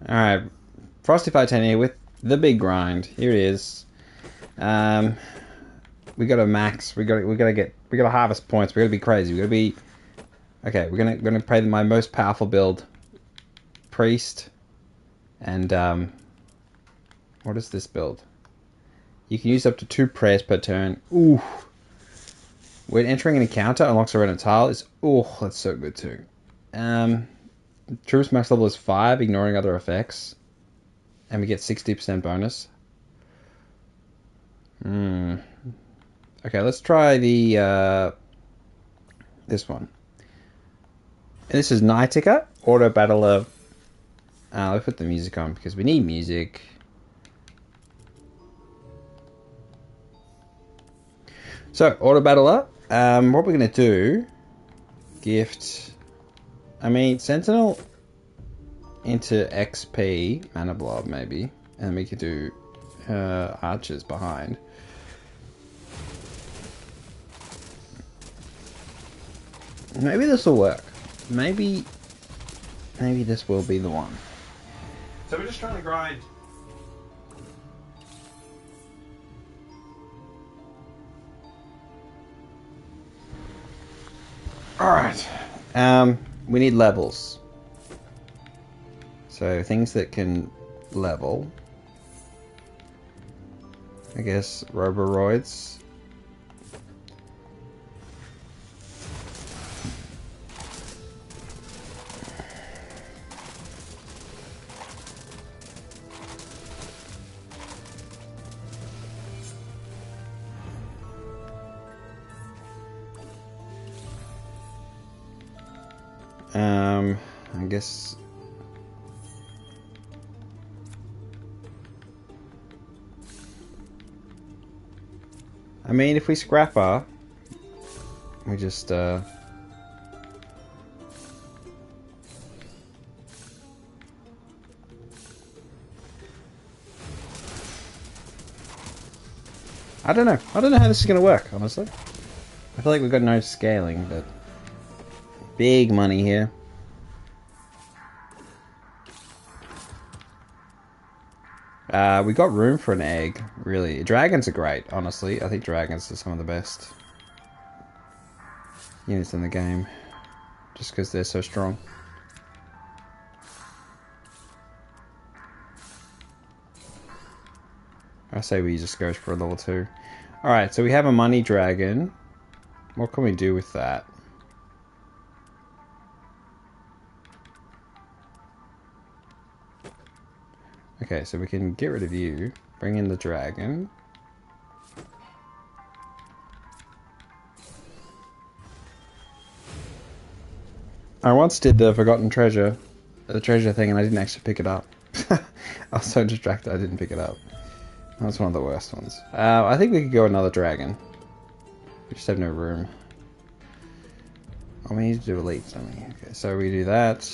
Alright, FrostyFire10 here with the big grind. Here it is. We got a max. We gotta harvest points. We gotta be crazy. We gotta be. Okay, we're gonna play my most powerful build, priest, and what is this build? You can use up to 2 prayers per turn. Ooh. When entering an encounter, unlocks a random tile. That's so good too. Troops max level is 5, ignoring other effects. And we get 60% bonus. Okay, let's try the this one. And this is Knightica, Autobattler. Let's put the music on because we need music. So, Autobattler, what we're gonna do, gift, Sentinel into XP, Mana Blob maybe, and we could do archers behind. Maybe this will work. Maybe this will be the one. So we're just trying to grind. Alright. We need levels. So things that can level. I guess Roboroids. I guess if we scrap her, we just I don't know how this is gonna work, honestly. I feel like we've got no scaling, but big money here. We got room for an egg, really. Dragons are great, honestly. I think dragons are some of the best units in the game, just because they're so strong. I say we just go for a level 2. Alright, so we have a money dragon. What can we do with that? Okay, so we can get rid of you, bring in the dragon. I once did the forgotten treasure, the treasure thing, and I didn't actually pick it up. I was so distracted I didn't pick it up. That was one of the worst ones. I think we could go another dragon. We just have no room. Oh, we need to do elites, don't we? Okay, so we do that.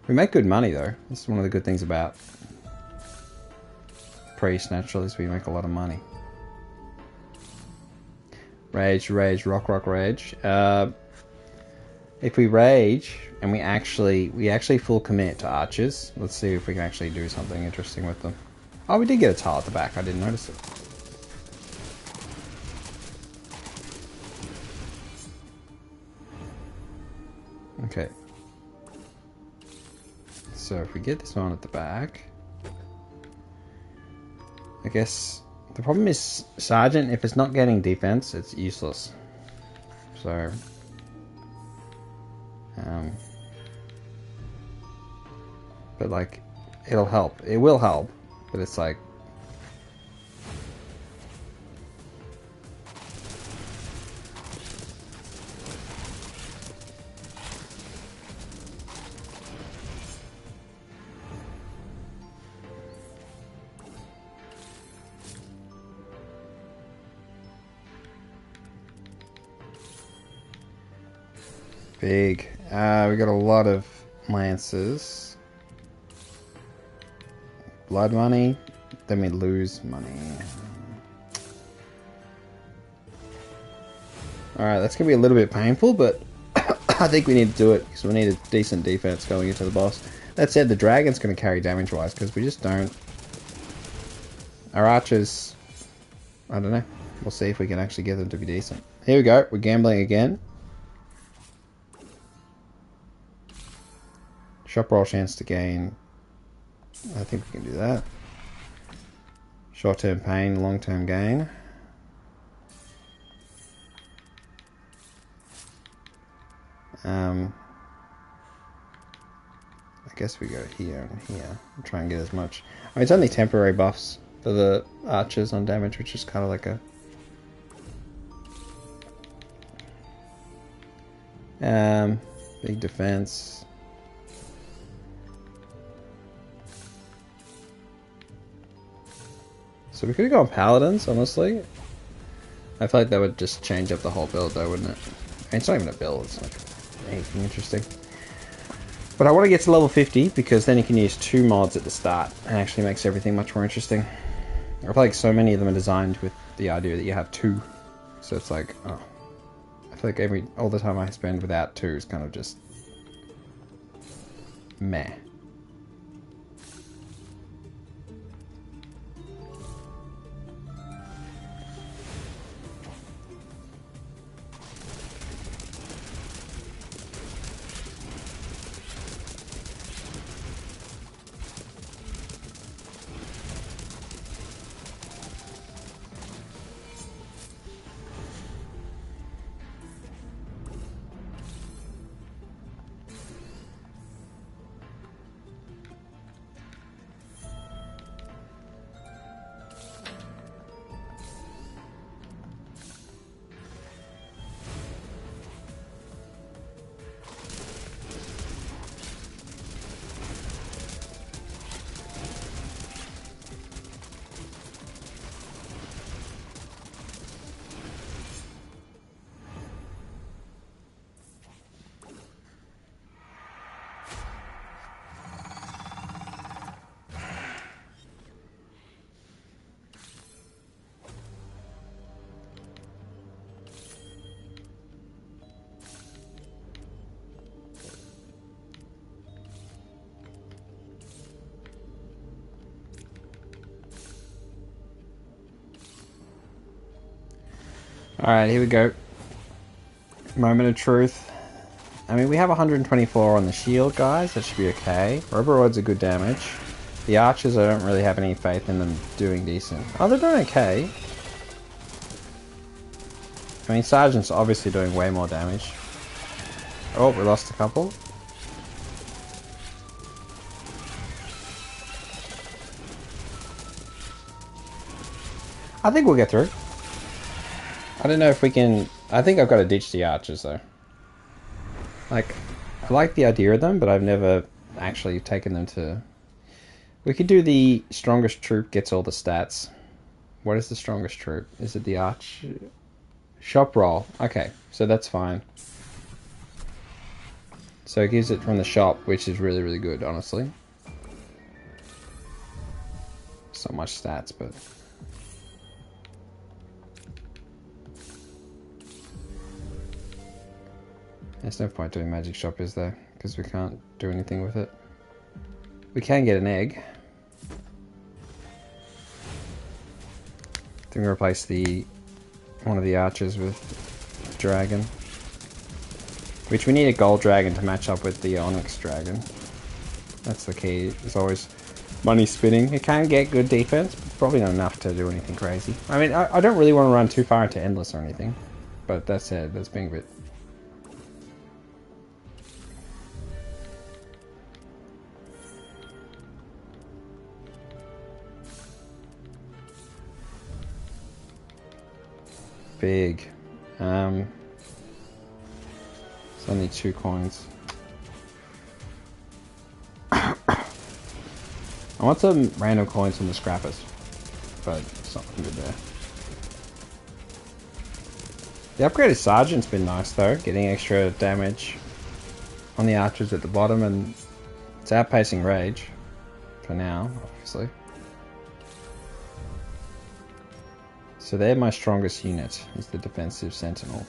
We make good money though. That's one of the good things about priest, naturally, is we make a lot of money. Rage, rock, rage. If we rage and we actually full commit to archers, let's see if we can actually do something interesting with them. Oh, we did get a tile at the back. I didn't notice it. Okay. So if we get this one at the back, I guess the problem is Sergeant, if it's not getting defense, it's useless. So, but like, it'll help. It will help, but it's like, big. We got a lot of lances. Blood money. Then we lose money. Alright, that's going to be a little bit painful, but I think we need to do it because we need a decent defense going into the boss. That said, the dragon's going to carry damage-wise, because we just don't... Our archers... I don't know. We'll see if we can actually get them to be decent. Here we go. We're gambling again. Shop roll chance to gain. I think we can do that. Short-term pain, long-term gain. I guess we go here and here and try and get as much. I mean, it's only temporary buffs for the archers on damage, which is kind of like a... big defense. So we could go on paladins, honestly. I feel like that would just change up the whole build though, wouldn't it? I mean, it's not even a build, it's not anything interesting. But I want to get to level 50 because then you can use 2 mods at the start and actually makes everything much more interesting. I feel like so many of them are designed with the idea that you have 2. So it's like, oh. I feel like all the time I spend without 2 is kind of just meh. Alright, here we go. Moment of truth. I mean, we have 124 on the shield, guys. That should be okay. Roborwoids are good damage. The archers, I don't really have any faith in them doing decent. Oh, they're doing okay. I mean, Sergeant's obviously doing way more damage. Oh, we lost a couple. I think we'll get through. I don't know if we can... I think I've got to ditch the archers, though. Like, I like the idea of them, but I've never actually taken them to... We could do the strongest troop gets all the stats. What is the strongest troop? Is it the arch... Shop roll. Okay, so that's fine. So it gives it from the shop, which is really, really good, honestly. It's not much stats, but... There's no point doing magic shop, is there? Because we can't do anything with it. We can get an egg. I think we replace one of the archers with dragon. Which we need a gold dragon to match up with the onyx dragon. That's the key. There's always money spinning. It can get good defense, but probably not enough to do anything crazy. I mean, I don't really want to run too far into endless or anything. But that said, that's being a bit... big. It's only 2 coins. I want some random coins from the scrappers, but it's not looking good there. The upgraded sergeant's been nice though, getting extra damage on the archers at the bottom, and it's outpacing rage for now, obviously. So they're my strongest unit, is the defensive sentinel.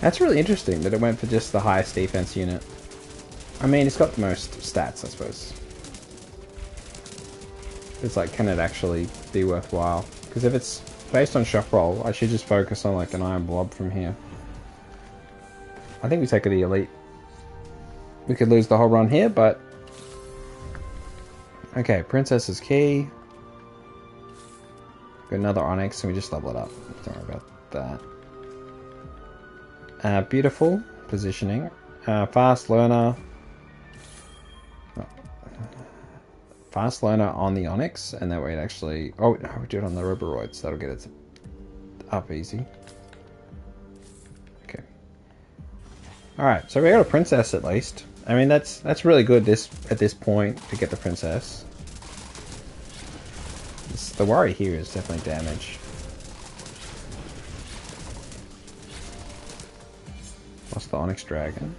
That's really interesting that it went for just the highest defense unit. I mean, it's got the most stats, I suppose. It's like, can it actually be worthwhile? Because if it's based on shock roll, I should just focus on like an iron blob from here. I think we take the elite. We could lose the whole run here, but... Okay, Princess is key. Got another Onyx, and we just level it up. Don't worry about that. Beautiful positioning. Fast learner. Fast learner on the Onyx, and that way it actually... Oh, we do it on the Roboroids. That'll get it up easy. Okay. Alright, so we got a Princess at least. I mean, that's really good at this point to get the Princess. The worry here is definitely damage. Lost the Onyx Dragon.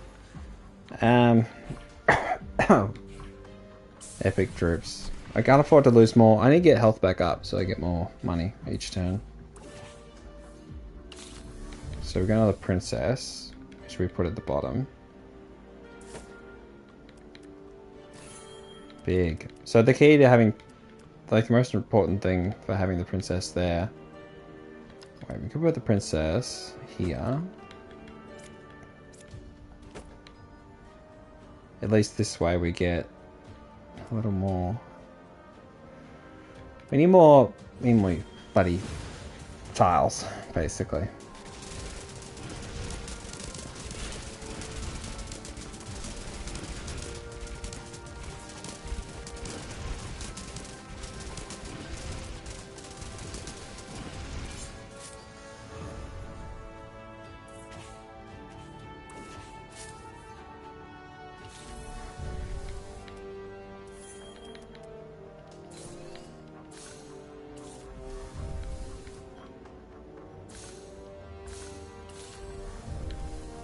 Epic troops. I can't afford to lose more. I need to get health back up so I get more money each turn. So we got another Princess, which we put at the bottom. Big. So the key to having, like, the most important thing for having the Princess there. Wait, we could put the Princess here. At least this way we get a little more. We need more bloody tiles, basically.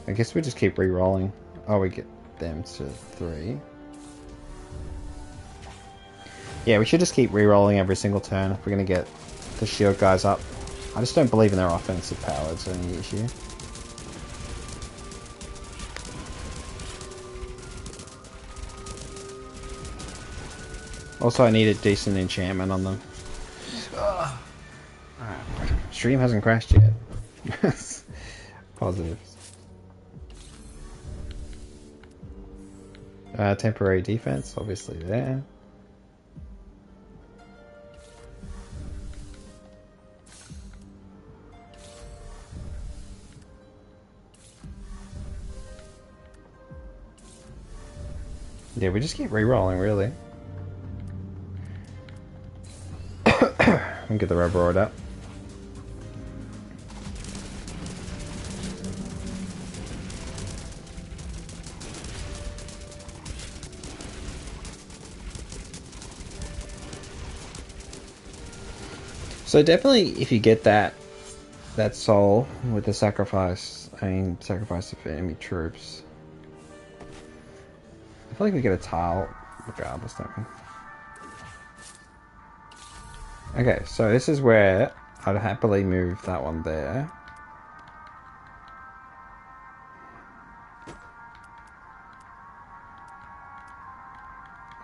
I guess we just keep re-rolling. Oh, we get them to 3. Yeah, we should just keep re-rolling every single turn if we're going to get the shield guys up. I just don't believe in their offensive power, it's the only issue. Also, I need a decent enchantment on them. Alright. Stream hasn't crashed yet. Positives. Temporary defense, obviously there. Yeah, we just keep re-rolling, really. And get the Roboroid up. So definitely, if you get that soul with the sacrifice, sacrifice of enemy troops. I feel like we get a tile regardless, don't we? Okay, so this is where I'd happily move that one there.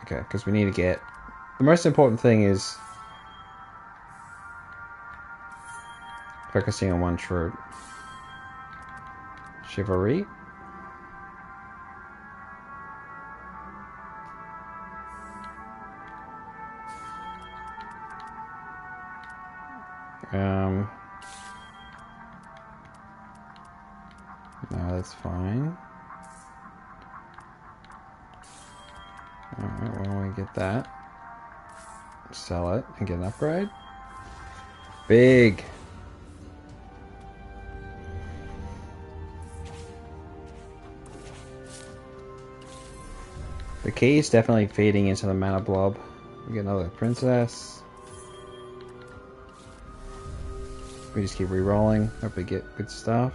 Okay, because we need to get... The most important thing is focusing on one troop. Chivalry. No, that's fine. Alright, when we get that, sell it and get an upgrade. Big! The key is definitely feeding into the mana blob. We get another princess. We just keep re-rolling. Hope we get good stuff.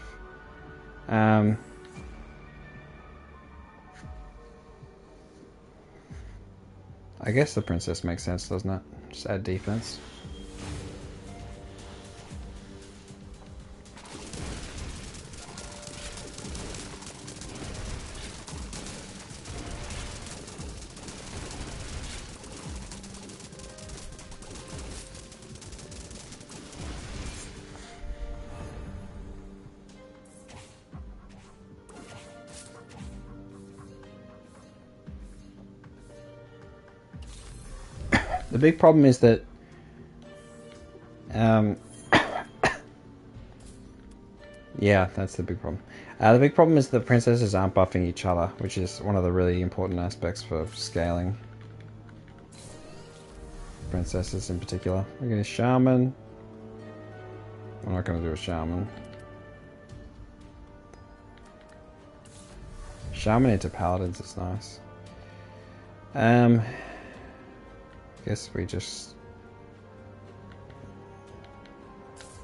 I guess the princess makes sense, doesn't it? Just add defense. The big problem is that yeah, that's the big problem. The big problem is the princesses aren't buffing each other, which is one of the really important aspects for scaling. Princesses in particular. We're going to shaman. I'm not going to do a shaman. Shaman into paladins is nice. Guess we just...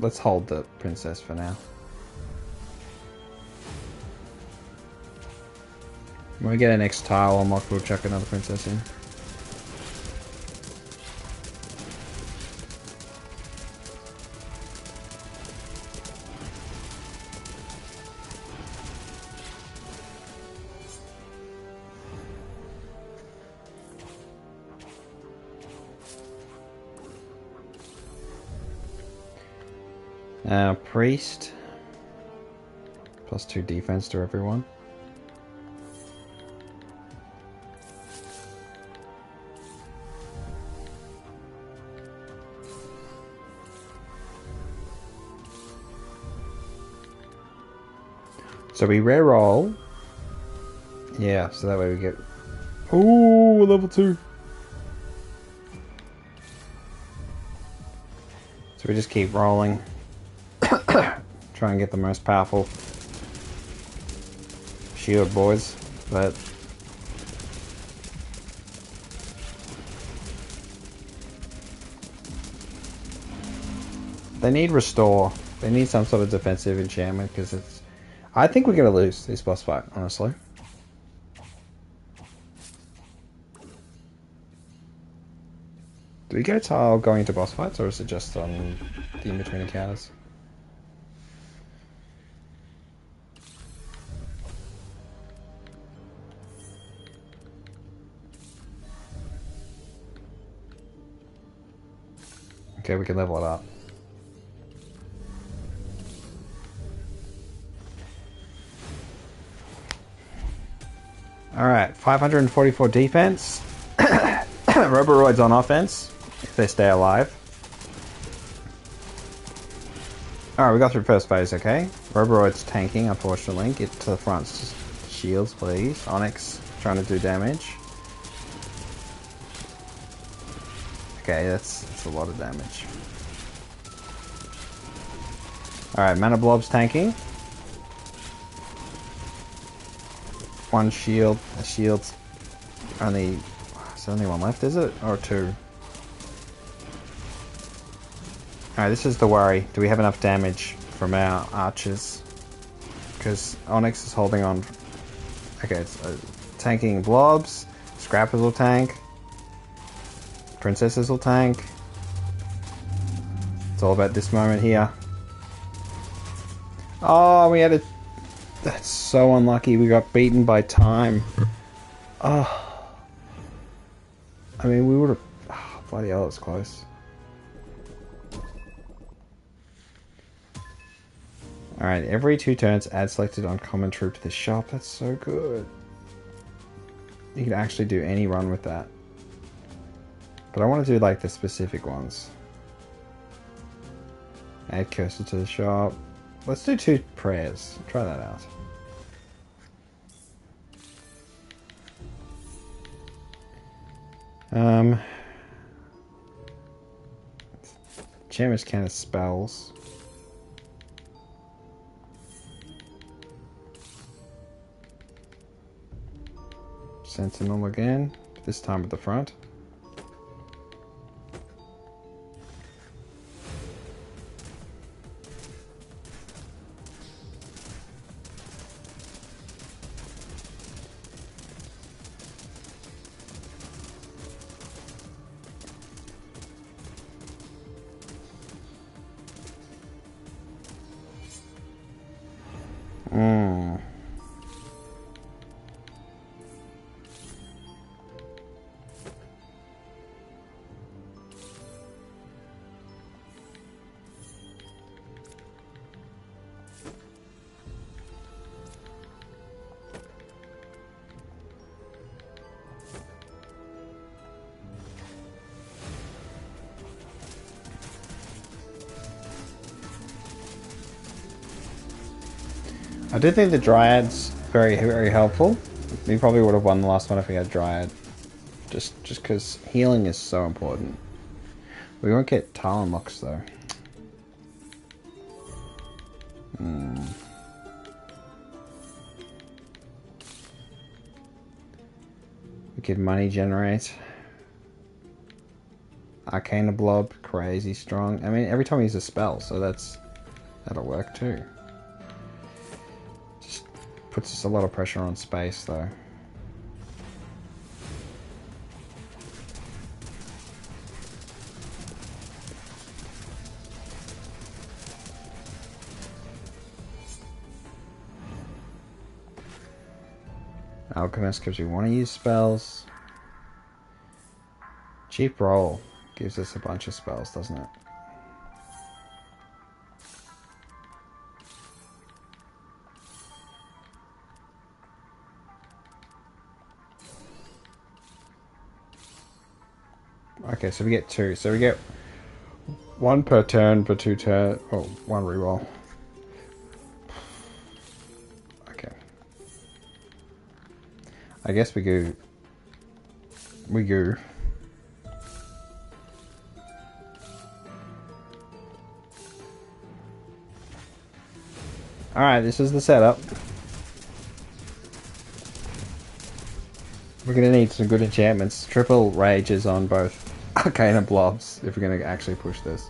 Let's hold the princess for now. When we get our next tile unlocked, we'll chuck another princess in. Priest. +2 defense to everyone. So we reroll. Yeah, so that way we get... Ooh, level 2. So we just keep rolling. Try and get the most powerful shield boys, but they need restore. They need some sort of defensive enchantment because it's... I think we're going to lose this boss fight, honestly. Do we get a tile going into boss fights, or is it just on the in-between encounters? Okay, we can level it up. Alright, 544 defense. Roboroids on offense, if they stay alive. Alright, we got through first phase, okay. Roboroid's tanking, unfortunately. Get to the front. Just shields, please. Onyx trying to do damage. Okay, that's a lot of damage. Alright, Mana Blob's tanking. One shield. A shield's only... Is there only one left, is it? Or two? Alright, this is the worry. Do we have enough damage from our archers? Because Onyx is holding on... Okay, it's tanking blobs. Scrappers will tank. Princesses will tank. It's all about this moment here. Oh, we had a... That's so unlucky. We got beaten by time. Oh. I mean, we would have... Oh, bloody hell, it was close. Alright, every 2 turns, add selected uncommon troop to the shop. That's so good. You can actually do any run with that. But I want to do, like, the specific ones. Add cursor to the shop. Let's do 2 prayers. Try that out. Enchantments count as spells. Sentinel again, this time at the front. I do think the Dryad's very, very helpful. We probably would have won the last one if we had Dryad. Just because healing is so important. We won't get Talon Locks though. We could money generate. Arcana Blob, crazy strong. I mean, every time we use a spell, so that'll work too. Just puts us a lot of pressure on space though. Alchemist because we want to use spells. Cheap roll gives us a bunch of spells, doesn't it? Okay, so we get 2. So we get 1 per turn for 2 turn. Oh, 1 reroll. Okay. I guess we go. We go. Alright, this is the setup. We're gonna need some good enchantments. Triple rages on both Arcana Blobs if we're gonna actually push this.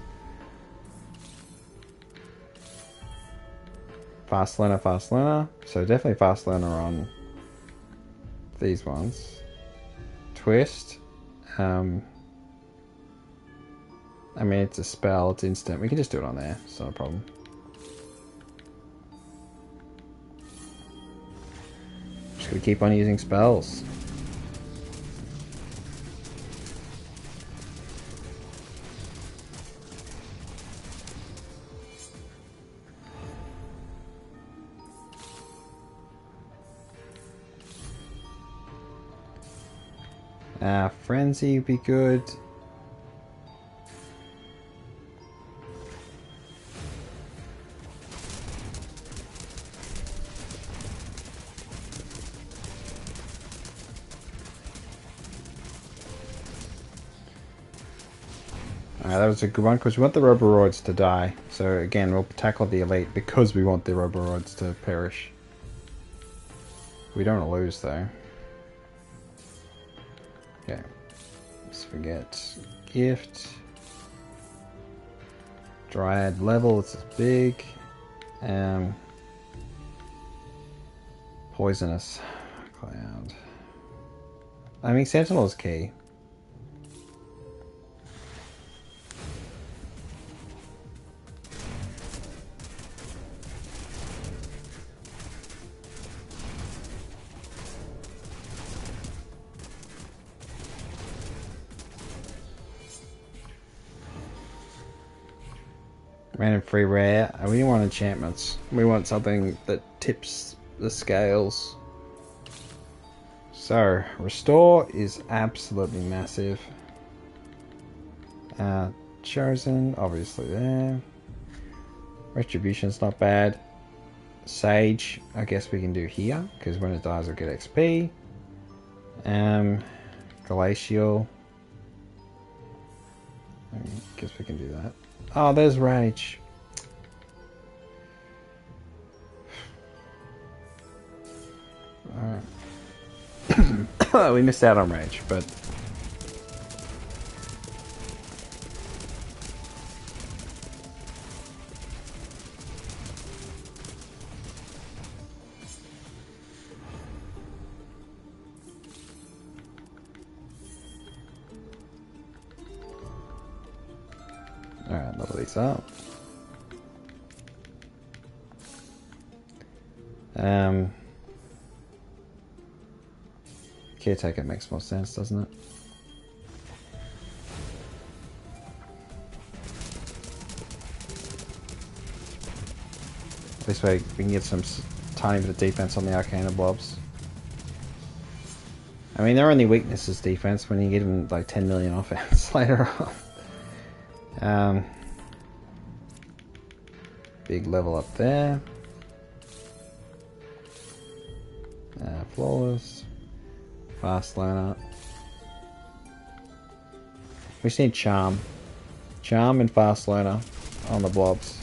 Fast learner. So definitely fast learner on these ones. Twist. I mean, it's a spell, it's instant. We can just do it on there, it's not a problem. Just gotta keep on using spells. Frenzy would be good. That was a good one because we want the Roboroids to die. So again, we'll tackle the elite because we want the Roboroids to perish. We don't want to lose though. Okay. Let's forget gift. Dryad level, this is big. Poisonous cloud. I mean, Sentinel is key. Random free rare. We don't want enchantments. We want something that tips the scales. So, restore is absolutely massive. Chosen, obviously there. Retribution's not bad. Sage, I guess we can do here, because when it dies, we'll get XP. Glacial. I guess we can do that. Oh, there's Rage. Alright. We missed out on Rage, but... Alright, level these up. Caretaker makes more sense, doesn't it? This way we can get some tiny bit of defense on the Arcana Blobs. I mean, their only weakness is defense when you give them like 10 million offense later on. Big level up there. flawless. Fast learner. We just need charm. Charm and fast learner on the blobs.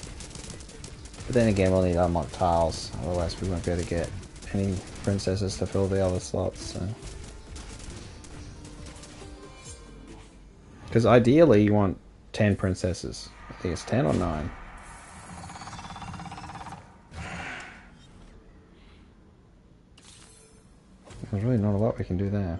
But then again, we'll need to unlock tiles. Otherwise, we won't be able to get any princesses to fill the other slots. So. Because ideally, you want 10 princesses. I think it's 10 or 9. There's really not a lot we can do there.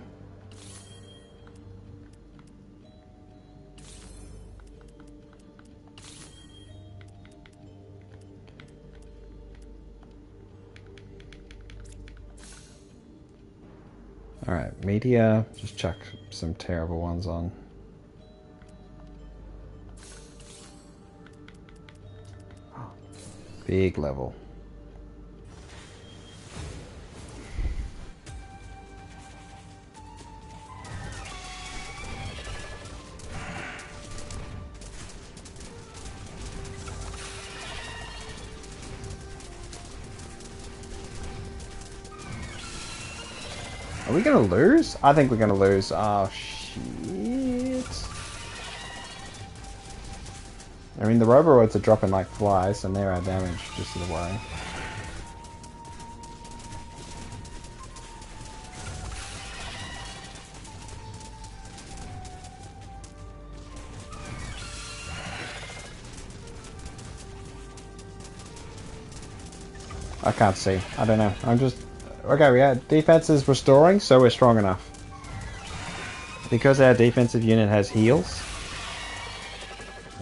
Alright, media, just chuck some terrible ones on. Big level. Are we gonna lose? I think we're gonna lose. Oh shit. I mean, the Roboroids are dropping like flies, and they're our damage, just to the way. I can't see. I don't know. I'm just... Okay, yeah, defense is restoring, so we're strong enough. Because our defensive unit has heals.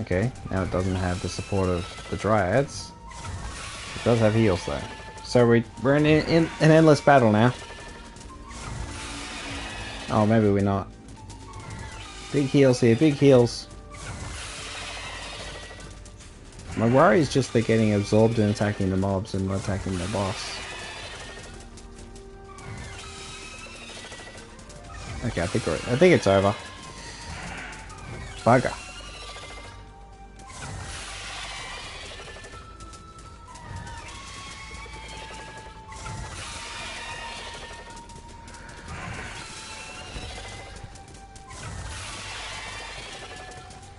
Okay, now it doesn't have the support of the Dryads. It does have heals though. So we're in an endless battle now. Oh, maybe we're not. Big heals here, big heals. My worry is just they're getting absorbed in attacking the mobs and not attacking the boss. Okay, I think it's over. Bugger.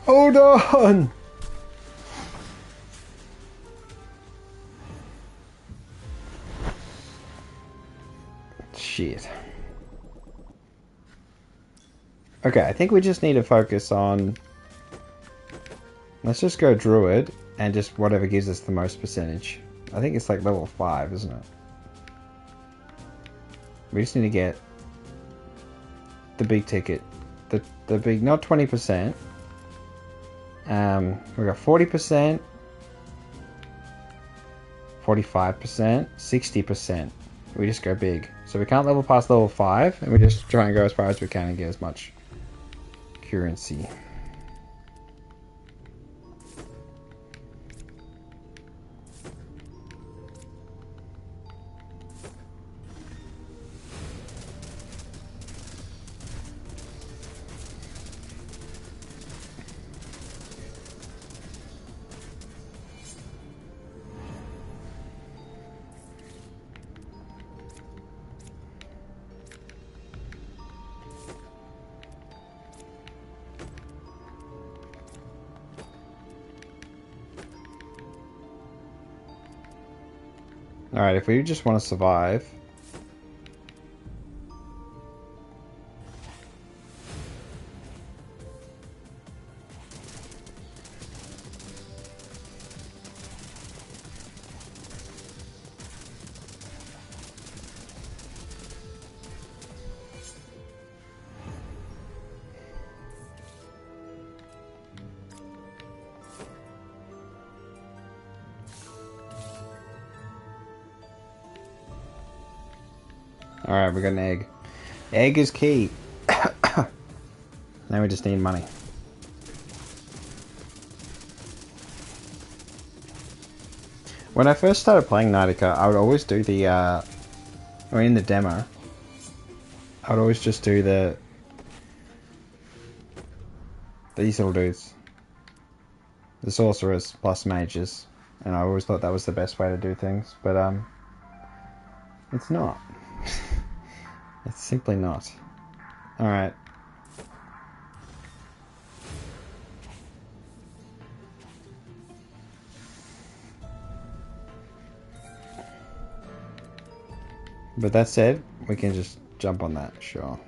Hold on! Shit. Okay, I think we just need to focus on... Let's just go Druid, and just whatever gives us the most percentage. I think it's like level 5, isn't it? We just need to get the big ticket. The big, not 20%. We got 40%, 45%, 60%. We just go big. So we can't level past level 5, and we just try and go as far as we can and get as much currency. Alright, if we just want to survive... Alright, we got an egg. Egg is key. Now we just need money. When I first started playing Knightica, I would always do the, or in the demo, I would always just do these little dudes. The sorcerers plus mages. And I always thought that was the best way to do things, but, it's not. It's simply not. Alright. But that said, we can just jump on that, sure.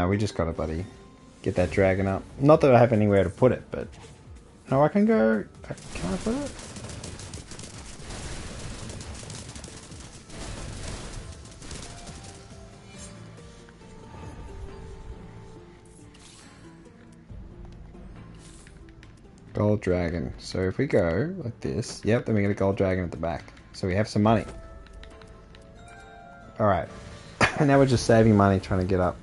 We just gotta bloody get that dragon up. Not that I have anywhere to put it, but... No, I can go... Can I put it? Gold dragon. So if we go like this... Yep, then we get a gold dragon at the back. So we have some money. Alright. Now we're just saving money trying to get up.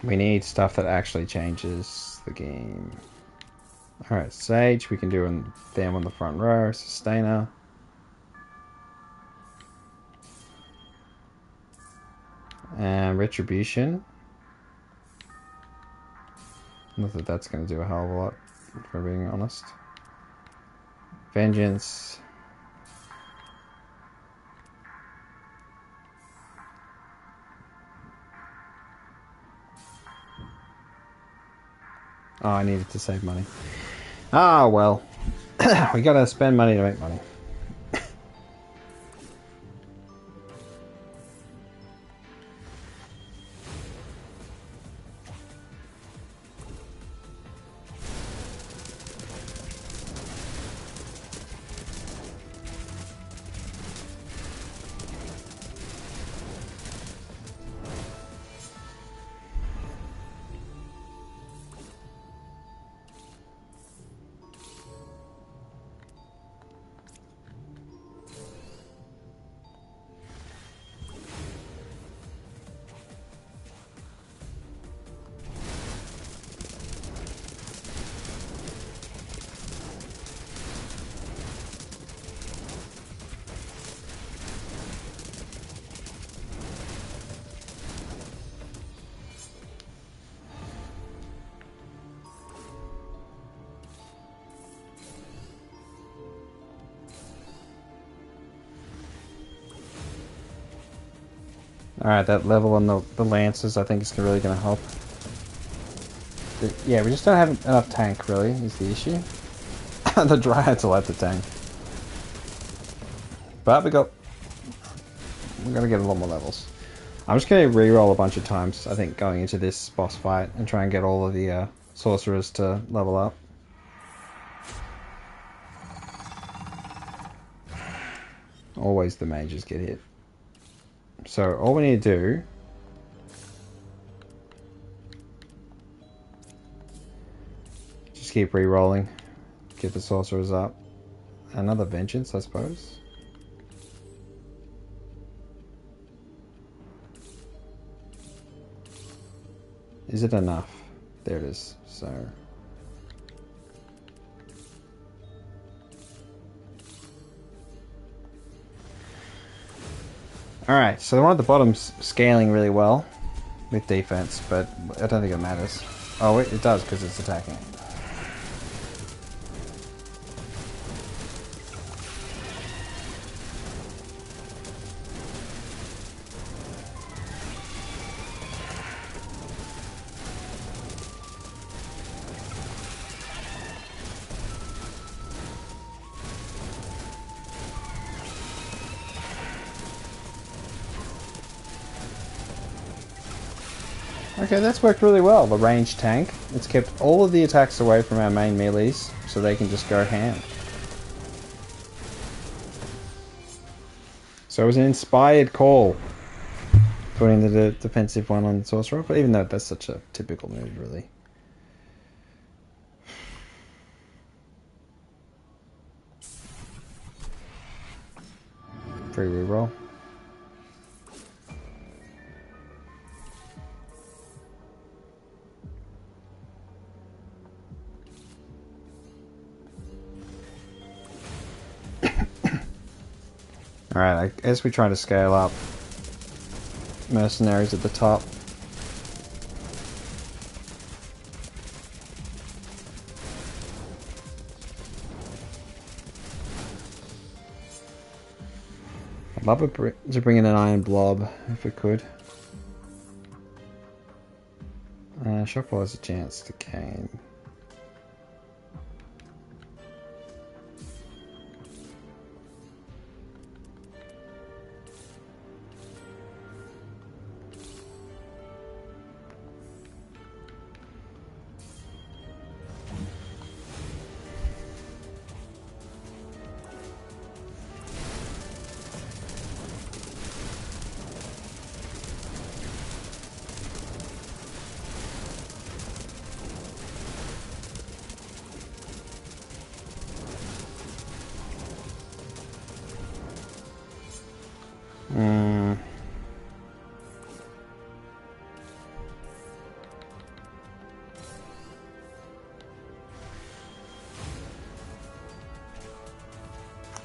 We need stuff that actually changes the game. Alright, Sage, we can do them on the front row. Sustainer. And Retribution. Not that that's going to do a hell of a lot, if we're being honest. Vengeance. Oh, I needed to save money. Ah, well. We gotta spend money to make money. Alright, that level on the Lancers I think is really going to help. Yeah, we just don't have enough tank, really, is the issue. The Dryads will have the tank. But we're going to get a lot more levels. I'm just going to re-roll a bunch of times, I think, going into this boss fight and try and get all of the sorcerers to level up. Always the mages get hit. So all we need to do just keep re-rolling, get the sorcerers up. Another vengeance, I suppose. Is it enough? There it is. So alright, so the one at the bottom's scaling really well with defense, but I don't think it matters. Oh, it does because it's attacking. Okay, that's worked really well, the ranged tank. It's kept all of the attacks away from our main melees, so they can just go ham. So it was an inspired call, putting the defensive one on the sorcerer, but even though that's such a typical move, really. free reroll. Alright, as we try to scale up, mercenaries at the top. I'd love to bring in an iron blob if we could. Shockball has a chance to gain.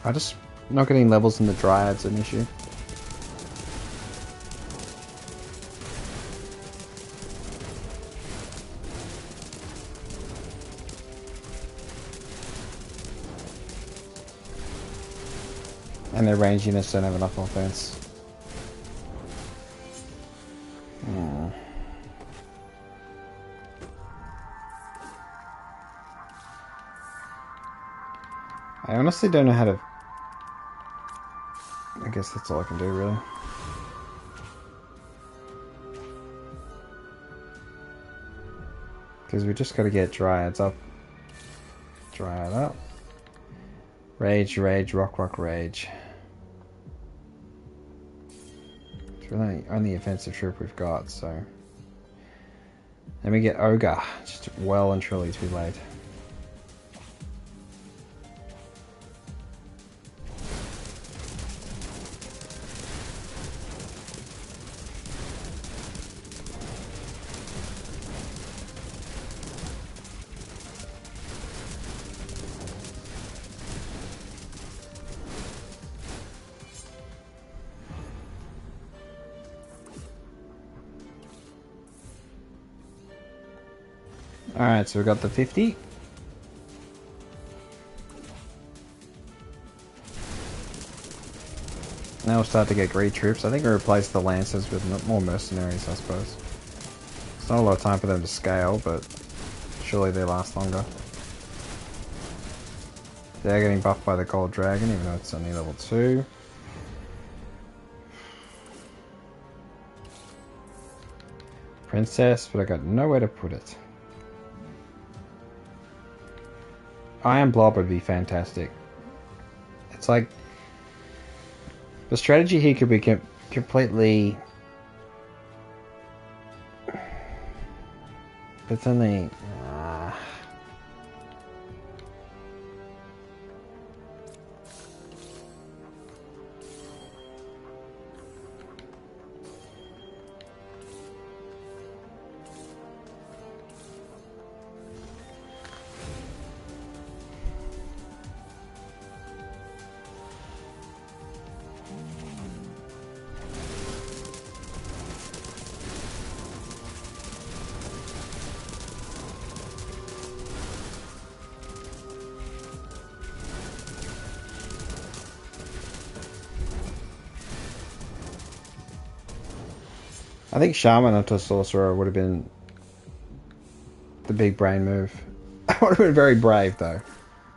I just not getting levels in the Dryad's an issue. And their range units don't have enough offense. I honestly don't know how to... I guess that's all I can do, really. Because we just got to get Dryads up. Dryad up. Rage, rage, rock, rock, rage. It's really the only offensive troop we've got, so... Then we get Ogre. Just well and truly too late. Alright, so we got the 50. Now we'll start to get great troops. I think we replace the Lancers with more mercenaries, I suppose. It's not a lot of time for them to scale, but surely they last longer. They're getting buffed by the Gold Dragon, even though it's only level 2. Princess, but I got nowhere to put it. Iron Blob would be fantastic. It's like... The strategy here could be completely... But it's only... I think Shaman onto Sorcerer would have been the big brain move. I would have been very brave though.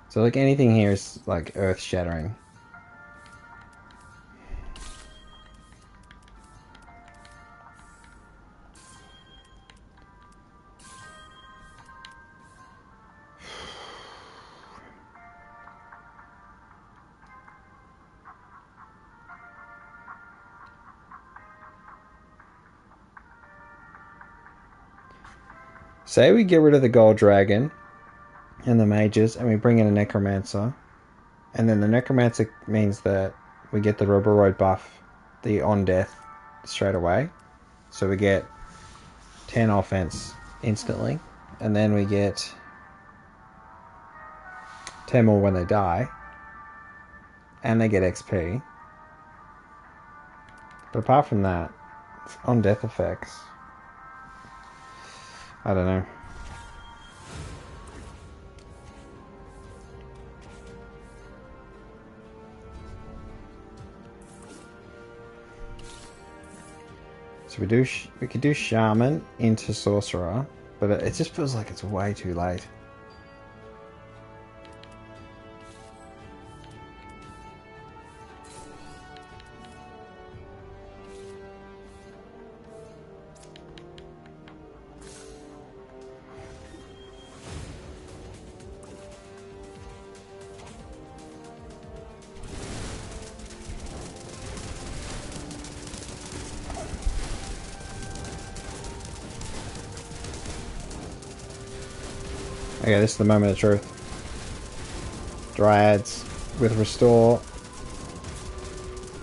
So like anything here is like earth shattering. Say we get rid of the Gold Dragon and the mages and we bring in a Necromancer, and then the Necromancer means that we get the Roboroid buff, the on death, straight away. So we get 10 offense instantly, and then we get 10 more when they die, and they get XP. But apart from that, it's on death effects. I don't know. So we could do Shaman into Sorcerer, but it just feels like it's way too late. Okay, this is the moment of truth. Dryads with Restore.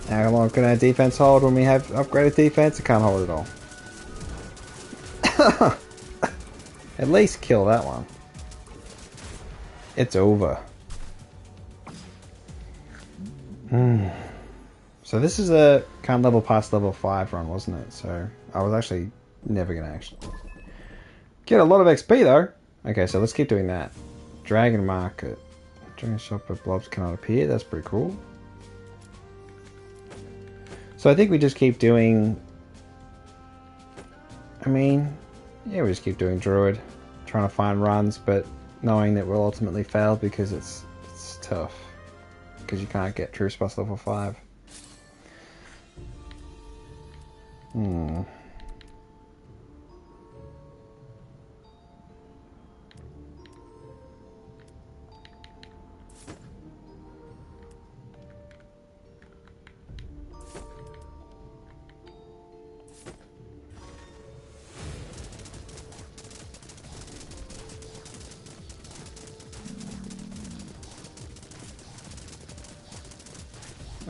Now, how long can our defense hold when we have upgraded defense? It can't hold at all. At least kill that one. It's over. So this is a can't level past level 5 run, wasn't it? So I was actually never going to actually get a lot of XP though. Okay, so let's keep doing that. Dragon Market. Dragon Shop where blobs cannot appear. That's pretty cool. So I think we just keep doing... I mean, yeah, we just keep doing Druid. Trying to find runs, but knowing that we'll ultimately fail because it's tough. Because you can't get Truce past level 5.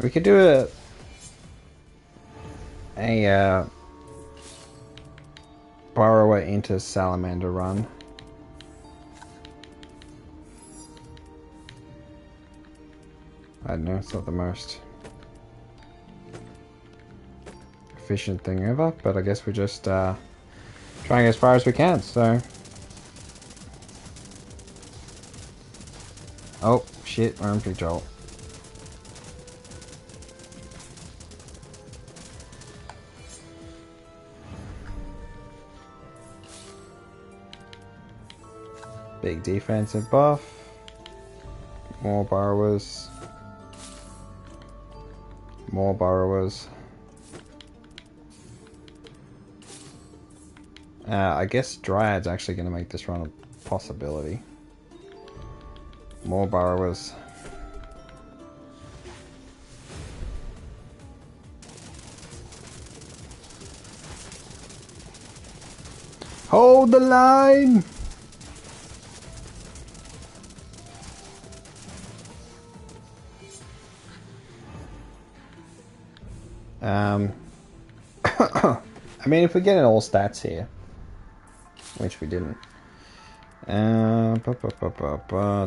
We could do a Borrower into Salamander run. I don't know, it's not the most efficient thing ever, but I guess we're just trying as far as we can, so... Oh, shit, we're in control. Big defensive buff. More borrowers. More borrowers. I guess Dryad's actually going to make this run a possibility. More borrowers. Hold the line! I mean, if we get in all stats here, which we didn't.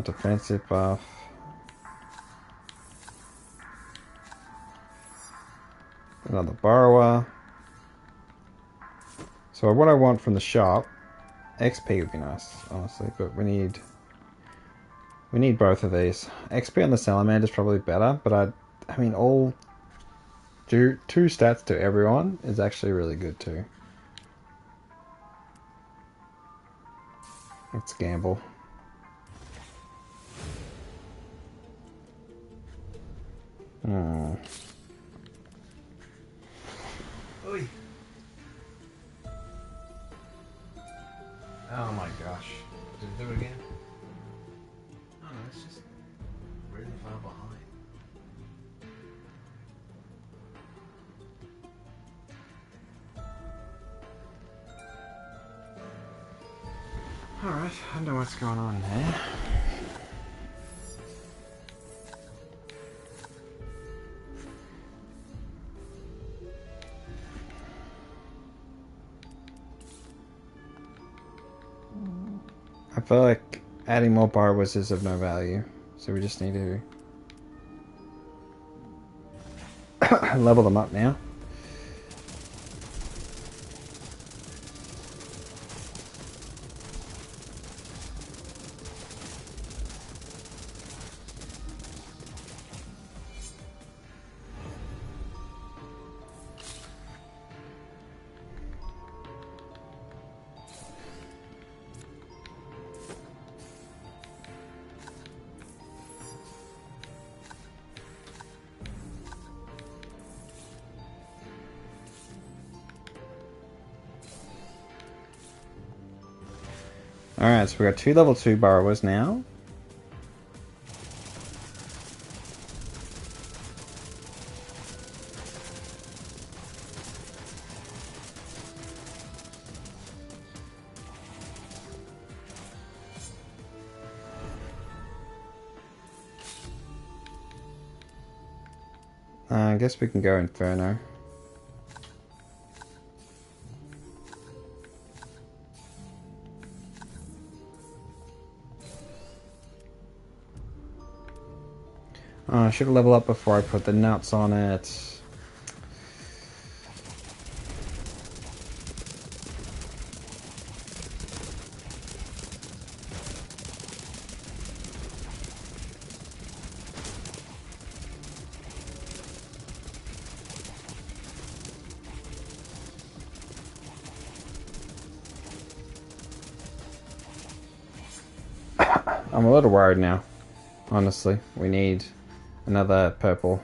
Defensive buff. Another borrower. So what I want from the shop, XP would be nice, honestly, but we need both of these. XP on the Salamander is probably better, but I mean, all two stats to everyone is actually really good too. Let's gamble. Oy. Oh my gosh. Did it do it again? Oh no, it's just really far behind. Alright, I don't know what's going on there. I feel like adding more borrowers is of no value, so we just need to level them up now. Alright, so we got 2 level 2 borrowers now. I guess we can go Inferno. Oh, I should have leveled up before I put the nuts on it. I'm a little worried now, honestly. We need another purple.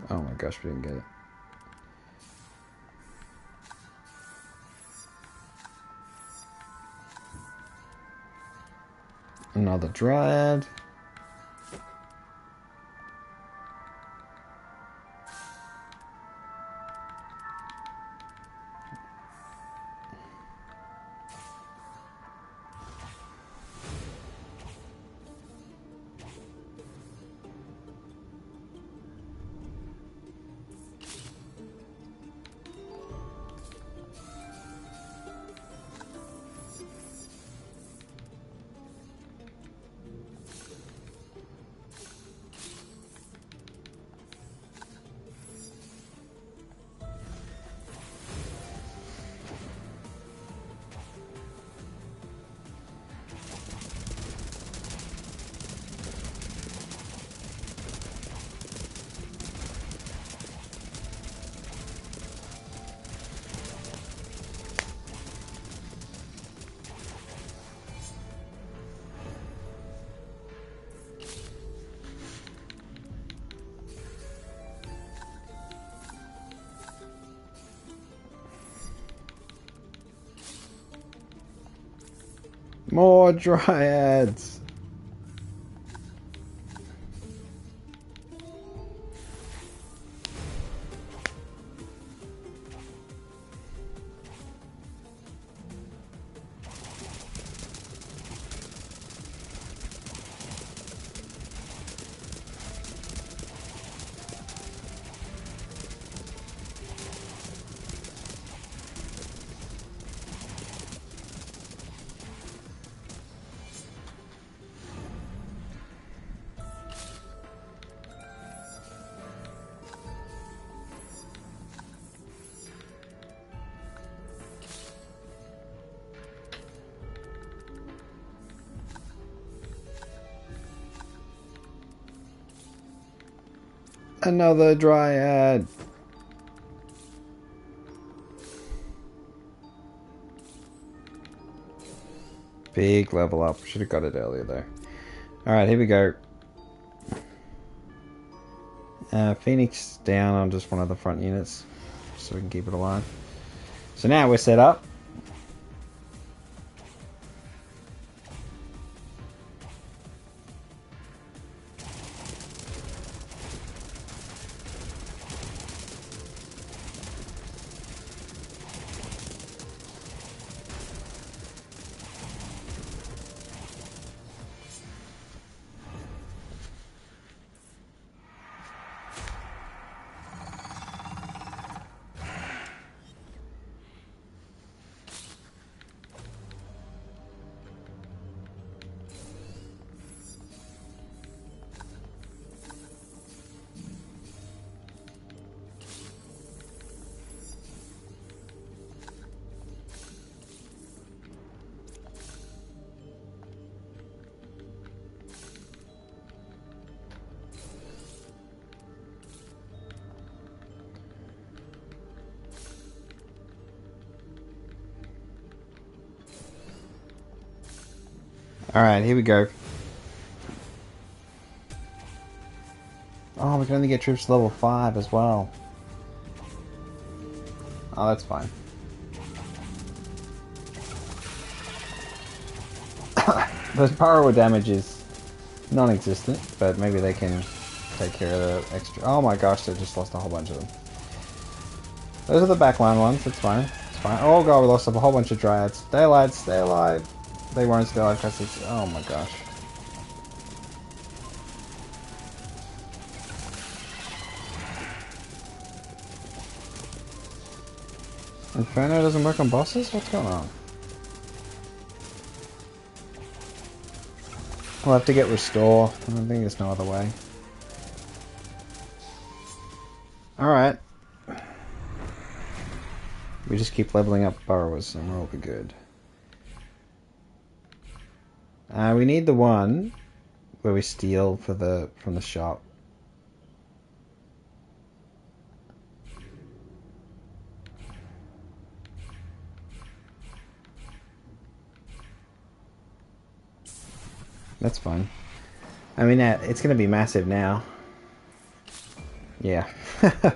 Oh my gosh, we didn't get it. Another Dryad. More Dryads! Another Dryad! Big level up. Should have got it earlier though. Alright, here we go. Phoenix down on just one of the front units, so we can keep it alive. So now we're set up. Alright, here we go. Oh, we can only get troops to level 5 as well. Oh, that's fine. Those borrower damage is non-existent, but maybe they can take care of the extra. Oh my gosh, they just lost a whole bunch of them. Those are the backline ones, that's fine. It's fine. Oh god, we lost a whole bunch of dryads. Stay alive, stay alive. They weren't stay alive because it's... Oh my gosh. Inferno doesn't work on bosses? What's going on? We'll have to get restore. I don't think there's no other way. Alright. We just keep leveling up borrowers and we'll be good. We need the one where we steal for from the shop. That's fine. I mean, it's going to be massive now. Yeah. I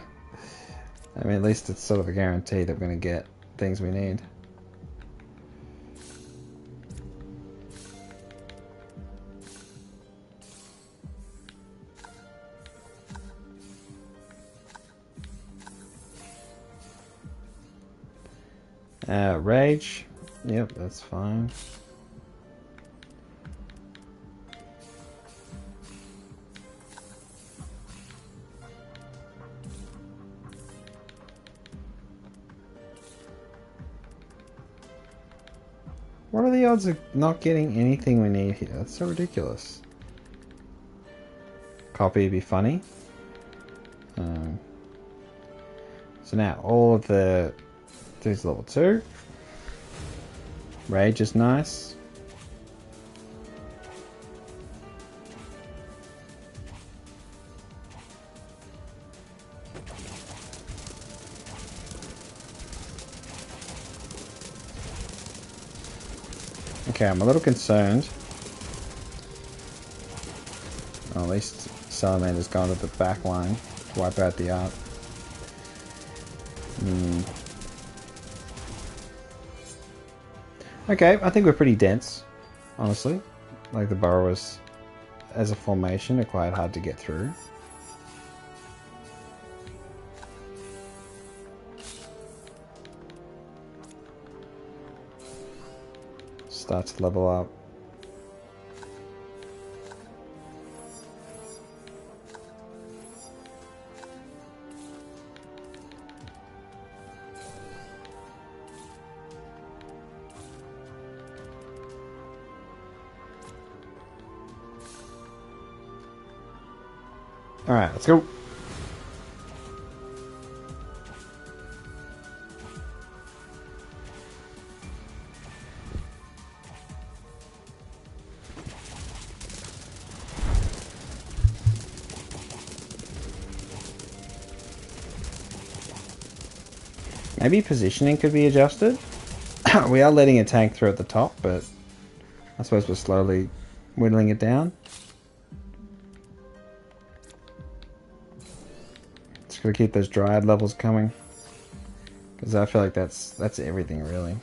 mean, at least it's sort of a guarantee that we're going to get things we need. Rage. Yep, that's fine. What are the odds of not getting anything we need here? That's so ridiculous. Copy would be funny. So now all of the... There's level 2. Rage is nice. Okay, I'm a little concerned. Well, at least Salamander's gone to the back line to wipe out the art. Okay, I think we're pretty dense, honestly. Like the burrows as a formation are quite hard to get through. Start to level up. Alright, let's go. Maybe positioning could be adjusted. We are letting a tank through at the top, but I suppose we're slowly whittling it down. Just gotta keep those dryad levels coming, because I feel like that's everything really.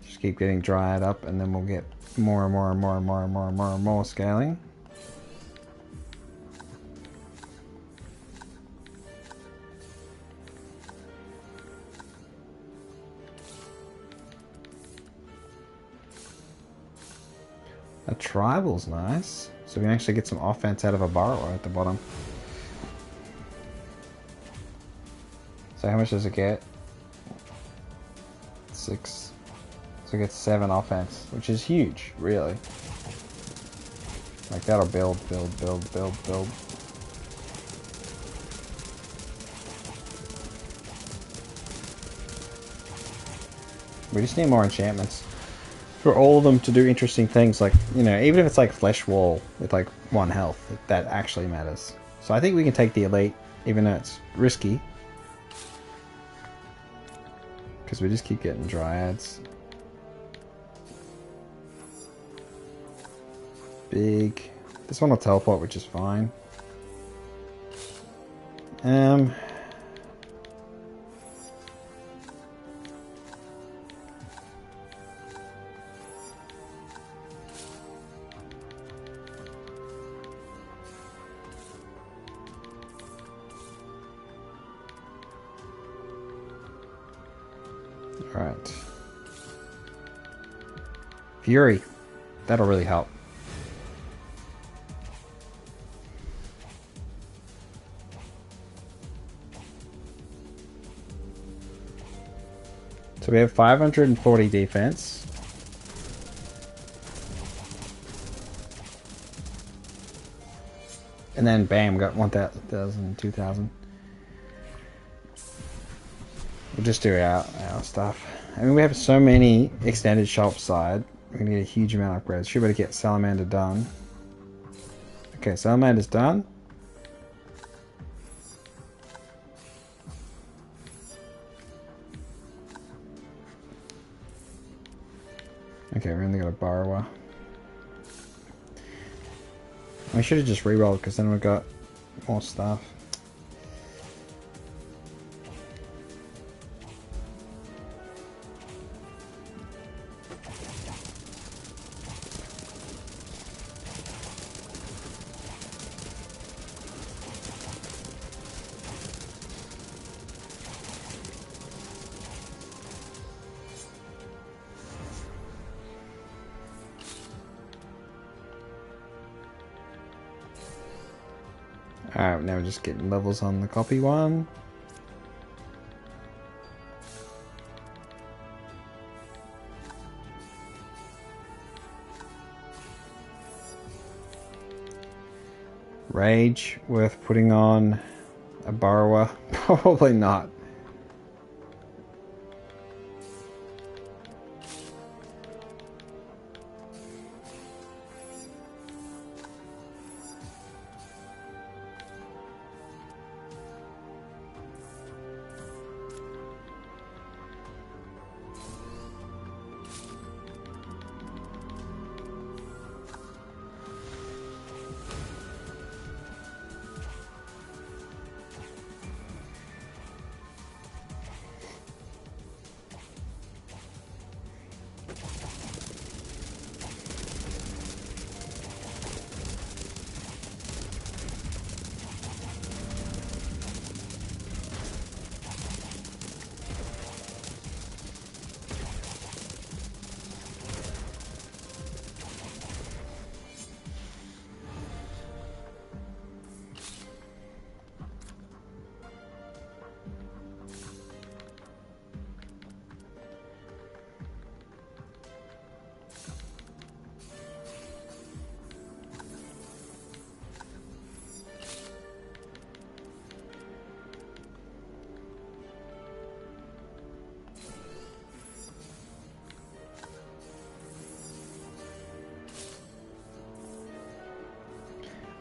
Just keep getting dryad up, and then we'll get more and more and more and more and more and more and more scaling. A tribal's nice, so we can actually get some offense out of a borrower at the bottom. So how much does it get? 6. So it gets 7 offense, which is huge, really. Like that'll build. We just need more enchantments for all of them to do interesting things, like, you know, even if it's like flesh wall with like 1 health, that actually matters. So I think we can take the elite, even though it's risky, because we just keep getting dryads. big. This one will teleport, which is fine. Alright. Fury. That'll really help. So we have 540 defense. And then bam, got 1,000, 2,000. We'll just do our stuff. I mean, we have so many extended shop side. We're going to get a huge amount of upgrades. Should be able to get Salamander done. Okay, Salamander's done. Okay, we only got a borrower. We should have just re-rolled because then we've got more stuff. Alright, now we're just getting levels on the copy one. Rage, worth putting on a borrower? Probably not.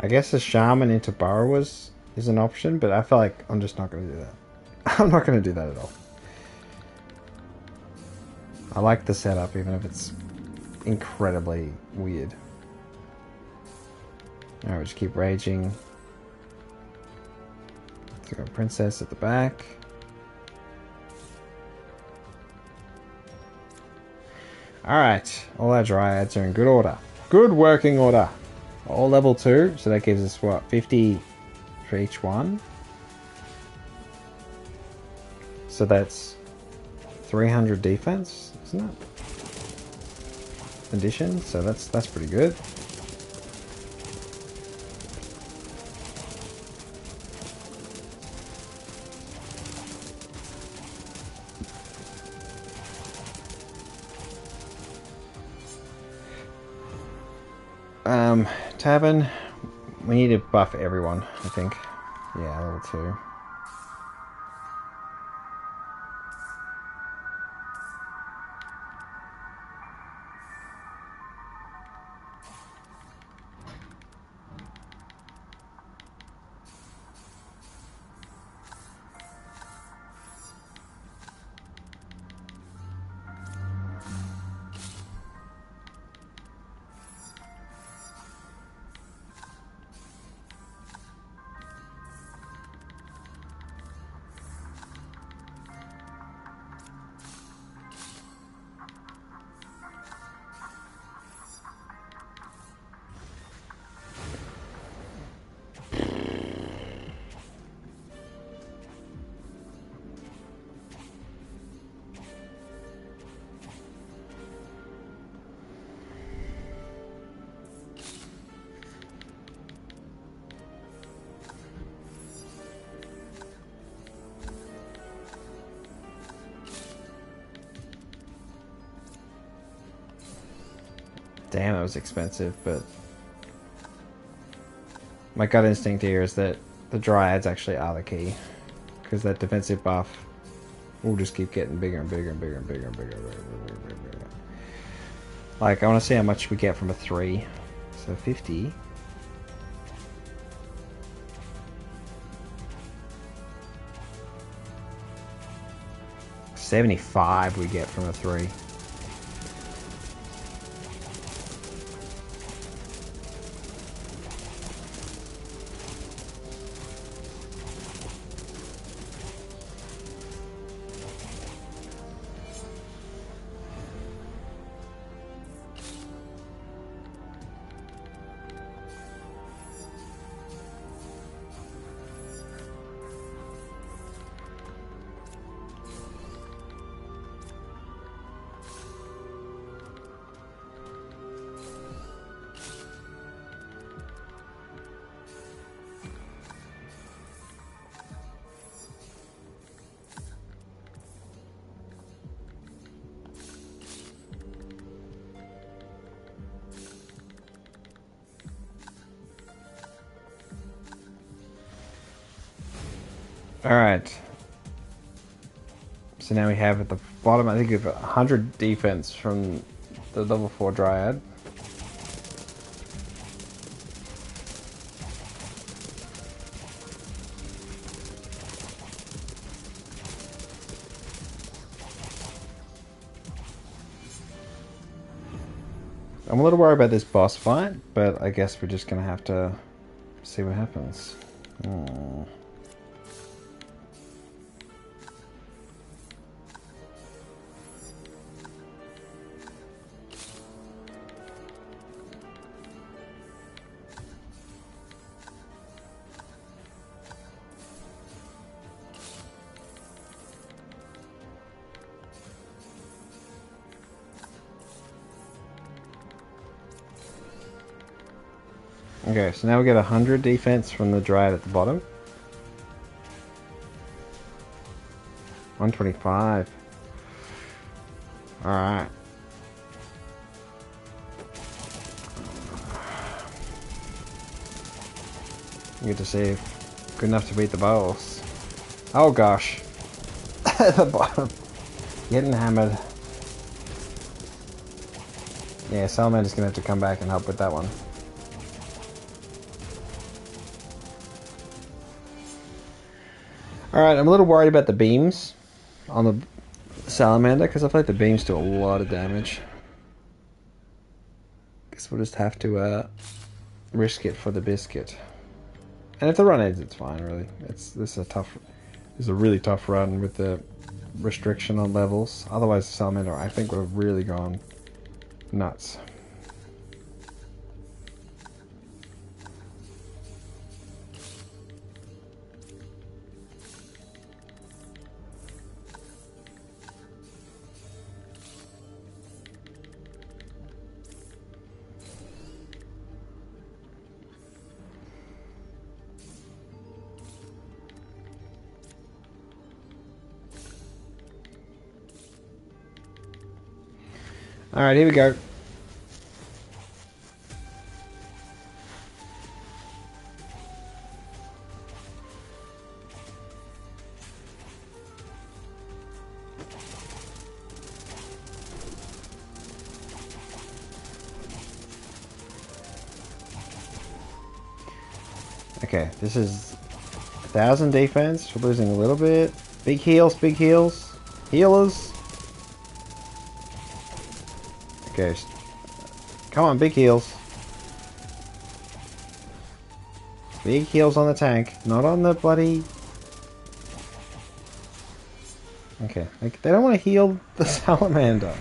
I guess a shaman into borrowers is an option, but I feel like I'm just not going to do that. I'm not going to do that at all. I like the setup, even if it's incredibly weird. Alright, we just keep raging. So got Princess at the back. Alright, all our dryads are in good order. Good working order. All level 2, so that gives us what, 50 for each one? So that's 300 defense, isn't it? Addition, so that's pretty good. Tavern, we need to buff everyone, I think. Yeah, level 2. Damn, that was expensive, but my gut instinct here is that the Dryads actually are the key, because that defensive buff will just keep getting bigger and bigger and bigger and bigger and bigger and bigger and bigger and bigger. Like, I want to see how much we get from a 3. So 50. $75 we get from a 3. Alright. So now we have at the bottom, I think we have 100 defense from the level 4 Dryad. I'm a little worried about this boss fight, but I guess we're just gonna have to see what happens. Okay, so now we get 100 defense from the Dryad at the bottom. 125. Alright. Good to see if good enough to beat the boss. Oh gosh. At the bottom. Getting hammered. Yeah, Salamander's gonna have to come back and help with that one. Alright, I'm a little worried about the beams on the Salamander, because I feel like the beams do a lot of damage. Guess we'll just have to risk it for the biscuit. And if the run ends, it's fine, really. This is a really tough run with the restriction on levels. Otherwise, the Salamander, I think, would have really gone nuts. Alright, here we go. Okay, this is 1,000 defense. We're losing a little bit. Big heals, big heals. Healers. Okay. Come on, big heals. Big heals on the tank, not on the bloody... Okay, like, they don't want to heal the Salamander.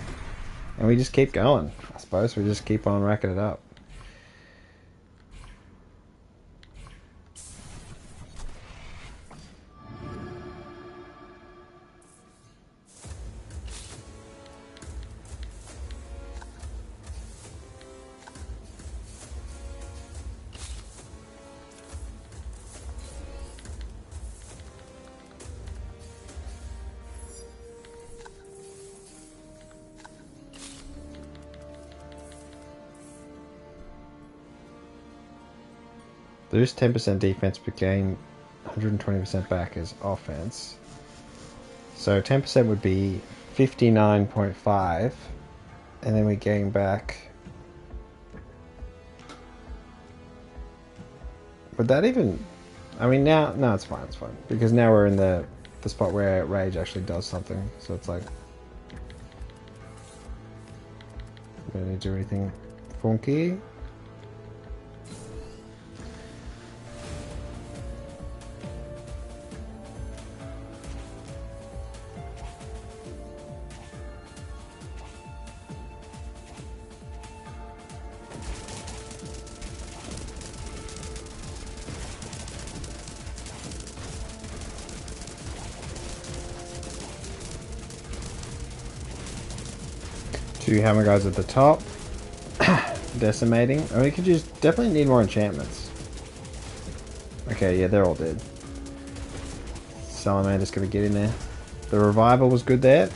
And we just keep going. I suppose we just keep on racking it up. Lose 10% defense but gain 120% back as offense. So 10% would be 59.5, and then we gain back. Would that even? I mean, now, no, it's fine, because now we're in the spot where rage actually does something. So it's like, we don't need to do anything funky. Two hammer guys at the top. Decimating. Oh, we could definitely need more enchantments. Okay, yeah, they're all dead. Salamander's gonna get in there. The revival was good there.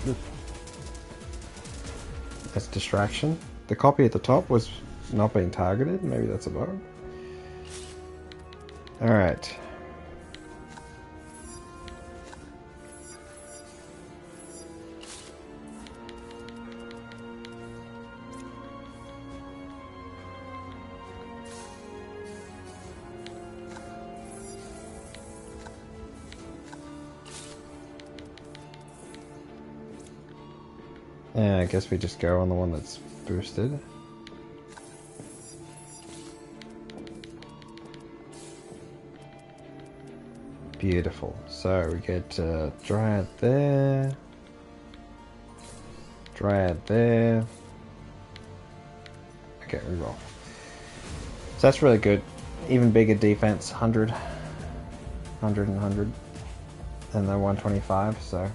That's distraction. The copy at the top was not being targeted. Maybe that's a bug. Alright. Yeah, I guess we just go on the one that's boosted. Beautiful. So we get Dryad there. Dryad there. Okay, we roll. So that's really good. Even bigger defense, 100. 100 and 100. And then 125, so...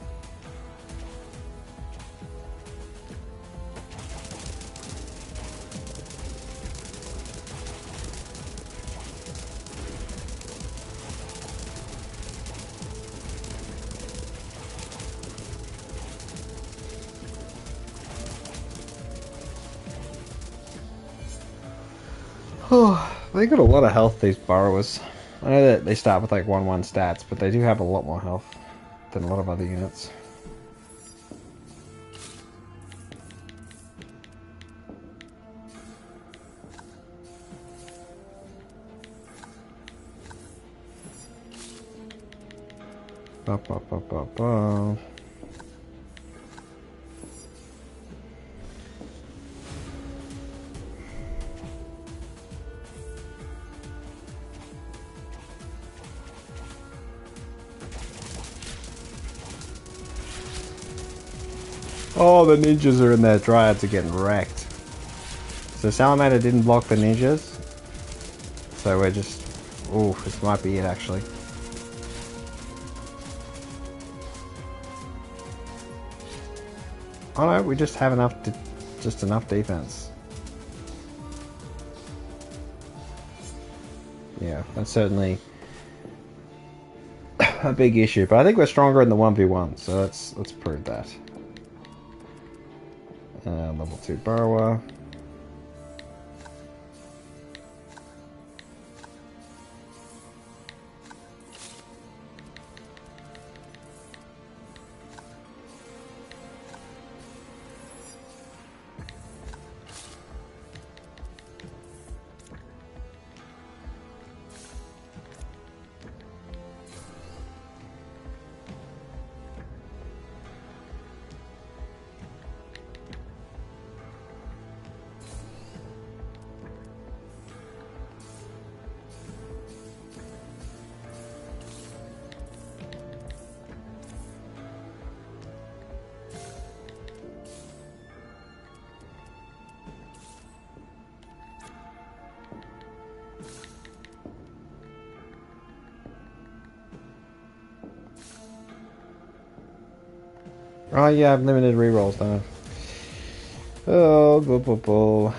Oh, they got a lot of health, these borrowers. I know that they start with like 1-1 stats, but they do have a lot more health than a lot of other units. Ba, ba, ba, ba, ba. Oh, the ninjas are in there. Dryads are getting wrecked. So Salamander didn't block the ninjas. So we're just... Ooh, this might be it actually. Oh no, we just have enough defense. Yeah, that's certainly a big issue. But I think we're stronger in the 1v1, so let's prove that. Level 2 borrower. Oh yeah, I've limited rerolls now. Oh, boo boo boo.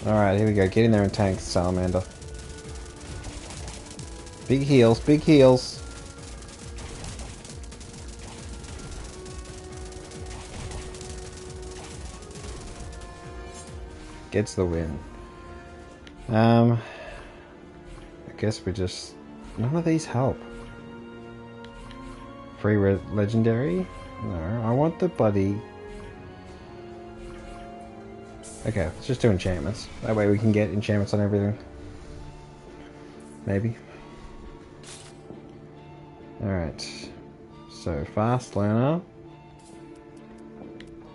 Alright, here we go. Get in there and tank Salamander. Big heals, big heals. gets the win. I guess we just... None of these help. Free legendary? No, I want the bloody... Okay, let's just do enchantments. That way we can get enchantments on everything. Maybe. Alright. So, fast learner.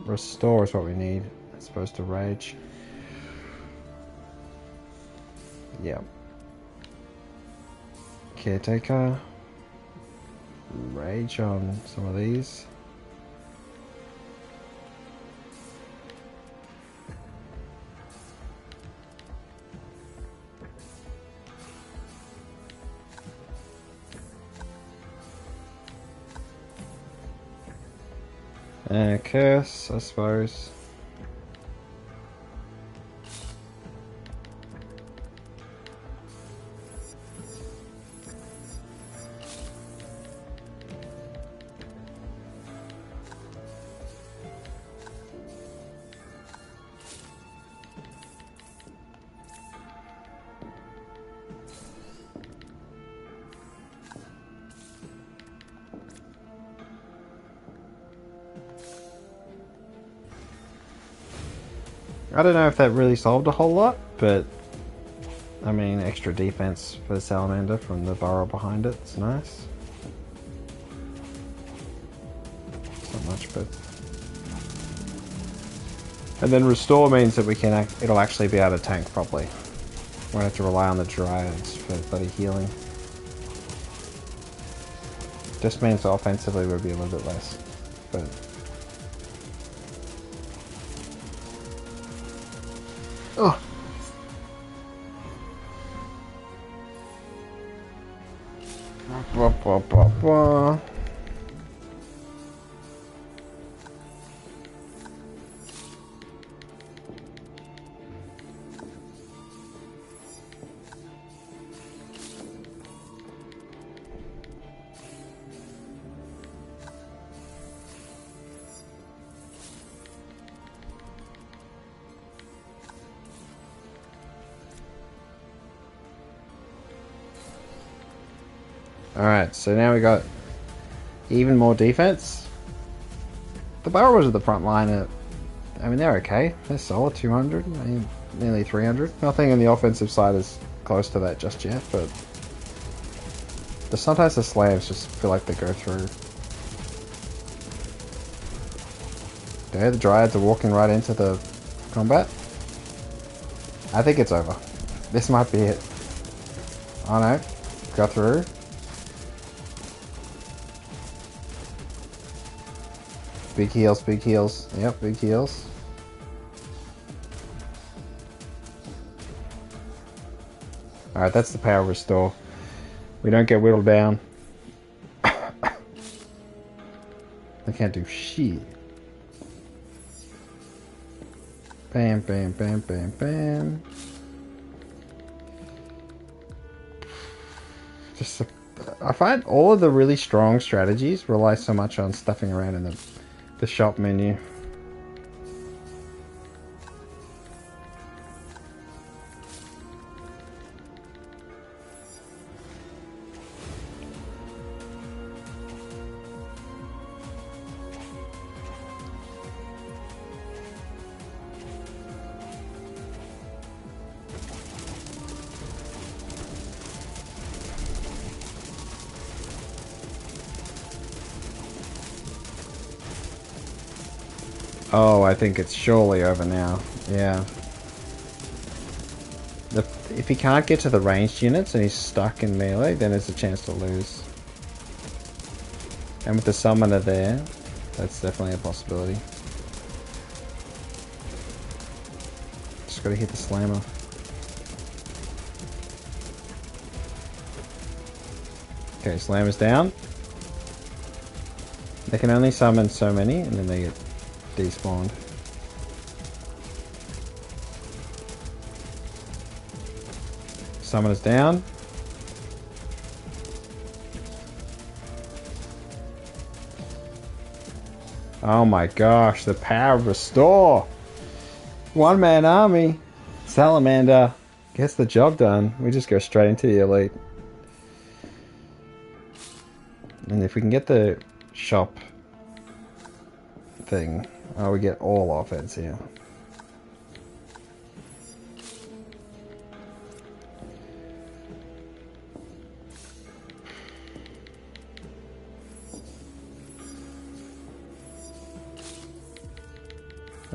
Restore is what we need. As opposed to rage. Yep. Caretaker. Rage on some of these. And a curse, I suppose. I don't know if that really solved a whole lot, but I mean, extra defense for the salamander from the burrow behind it. It's nice. It's not much, but... And then restore means that we can, it'll actually be able to tank properly. Won't have to rely on the dryads for bloody healing. Just means offensively would be a little bit less, but... Oh. Blah, blah, blah, blah. Alright, so now we got even more defense. The burrowers at the front line are, I mean, they're okay. They're solid, 200, I mean, nearly 300. Nothing on the offensive side is close to that just yet, but sometimes the slams just feel like they go through. Okay, the dryads are walking right into the combat. I think it's over. This might be it. Oh no, go through. Big heals, big heals. Yep, big heals. Alright, that's the power restore. We don't get whittled down. They can't do shit. Bam, bam, bam, bam, bam. Just, I find all of the really strong strategies rely so much on stuffing around in the shop menu. Oh, I think it's surely over now. Yeah. If he can't get to the ranged units and he's stuck in melee, then there's a chance to lose. And with the summoner there, that's definitely a possibility. Just gotta hit the slammer. Okay, slammer's down. They can only summon so many, and then they get despawned. Summoner's down. Oh my gosh, the power of restore! One-man army. Salamander gets the job done. We just go straight into the elite. And if we can get the shop thing, we get all offense here.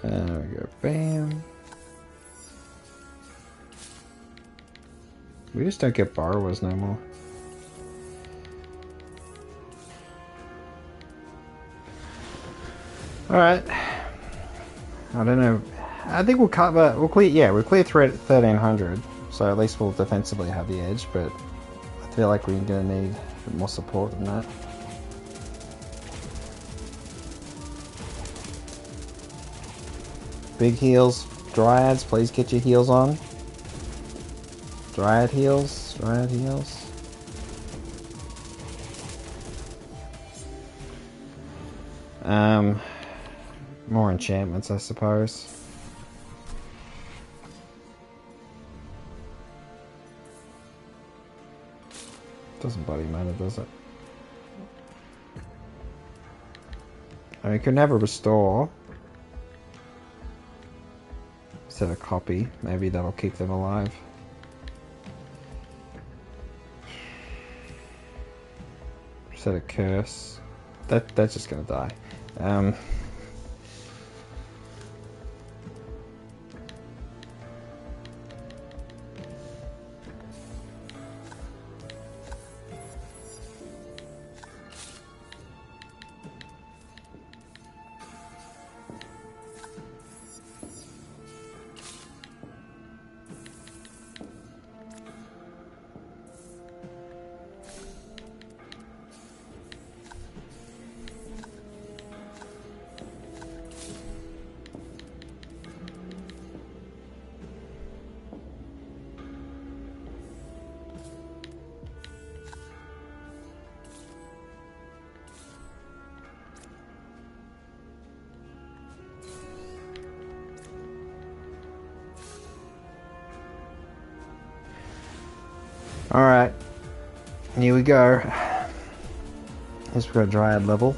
There we go, bam. We just don't get borrowers no more. Alright. I don't know. I think we'll cover, we'll clear 1300. So at least we'll defensively have the edge, but I feel like we're gonna need a bit more support than that. Big heals. Dryads, please get your heals on. Dryad heals. Dryad heals. More enchantments, I suppose. Doesn't bloody matter, does it? I mean, you can never restore. Instead of copy, maybe that'll keep them alive. Set a curse. That's just gonna die. Alright, here we go. Guess we got a Dryad level.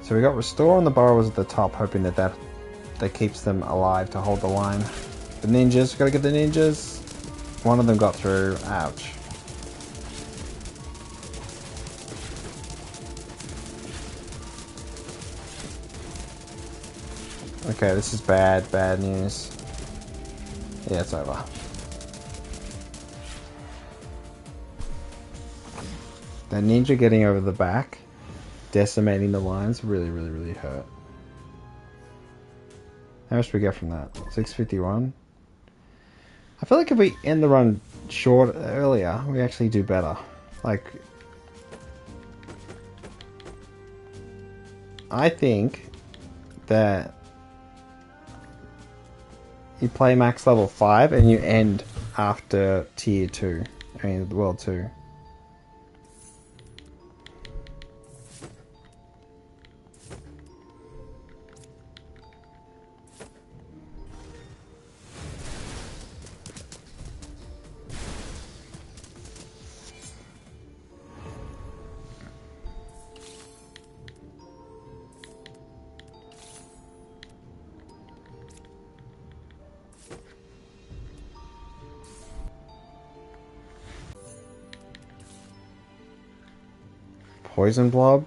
So we got Restore on the Borrowers at the top, hoping that keeps them alive to hold the line. The ninjas, we gotta get the ninjas. One of them got through. Ouch. Okay, this is bad news. Yeah, it's over. That ninja getting over the back, decimating the lines, really hurt. How much do we get from that? 651? I feel like if we end the run short earlier, we actually do better. Like, I think that you play max level 5 and you end after tier 2. I mean, world 2. Poison blob?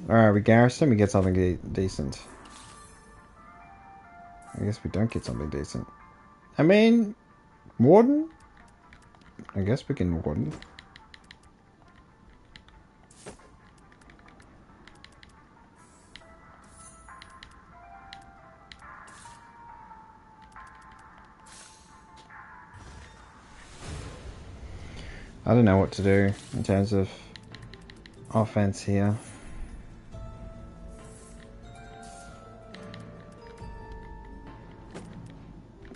Alright, we garrison, we get something decent. I guess we don't get something decent. I mean, Warden? I guess we can Warden. I don't know what to do in terms of offense here.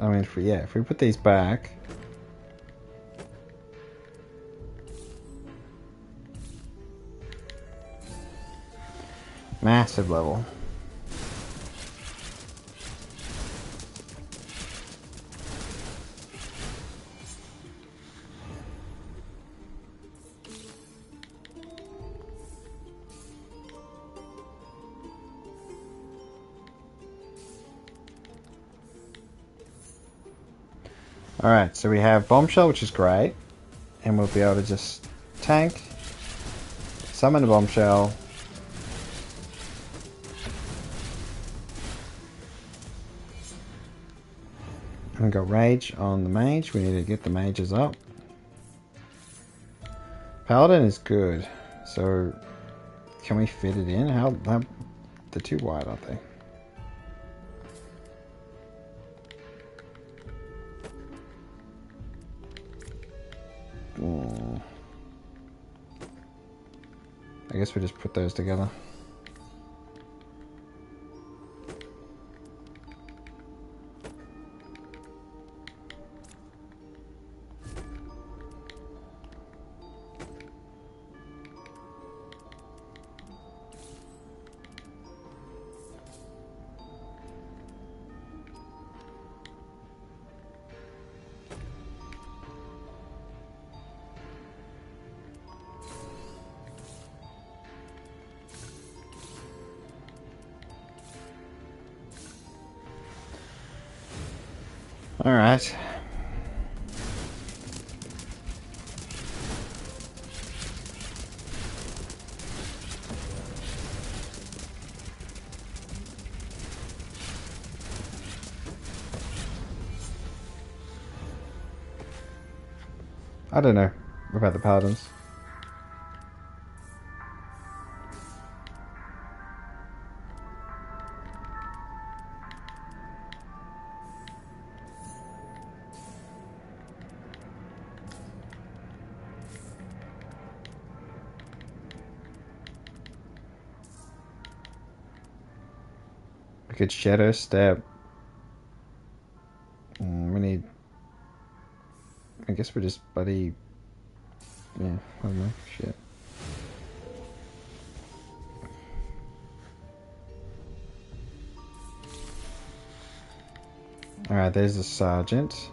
I mean, if we put these back. Massive level. Alright, so we have Bombshell, which is great. And we'll be able to just tank, summon a Bombshell. And got Rage on the Mage. We need to get the Mages up. Paladin is good. So, can we fit it in? How they're too wide, aren't they? I guess we just put those together. Alright. I don't know about the Paladins. We could Shadow Step. We need... I guess we're just bloody... Yeah, I don't know. Shit. Alright, there's the Sergeant.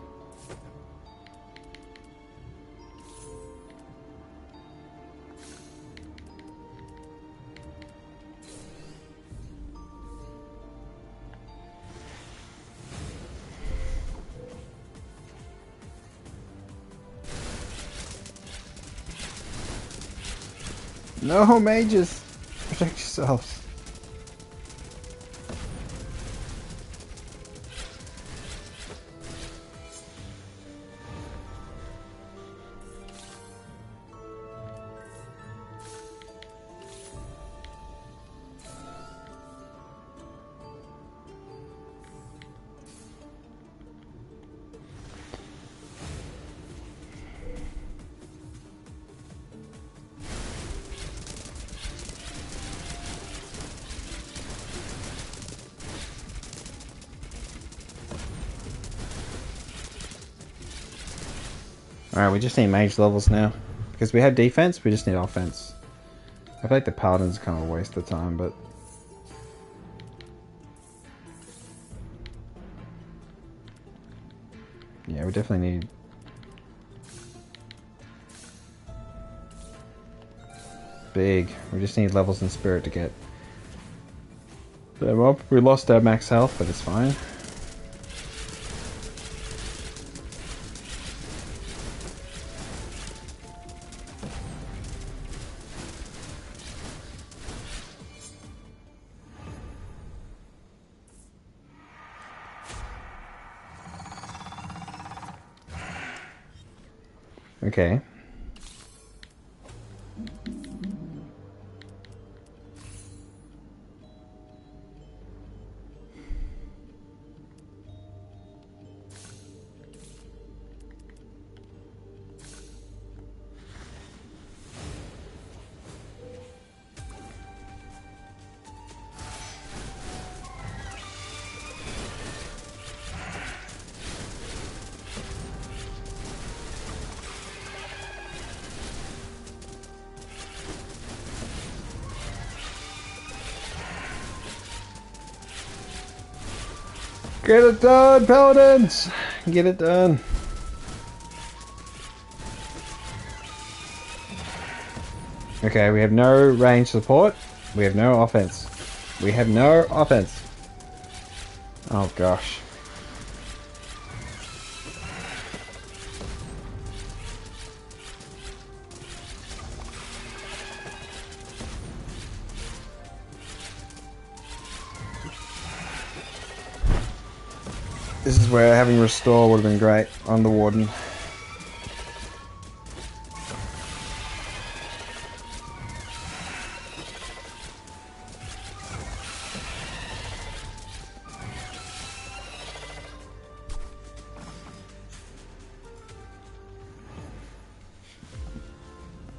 No, mages! Protect yourselves. Alright, we just need mage levels now. Because we have defense, we just need offense. I feel like the Paladin's kind of a waste of time, but... yeah, we definitely need... big. We just need levels in spirit to get them up. We lost our max health, but it's fine. Okay. Get it done, paladins! Get it done. Okay, we have no range support. We have no offense. We have no offense. Oh gosh. This is where having restore would have been great on the warden.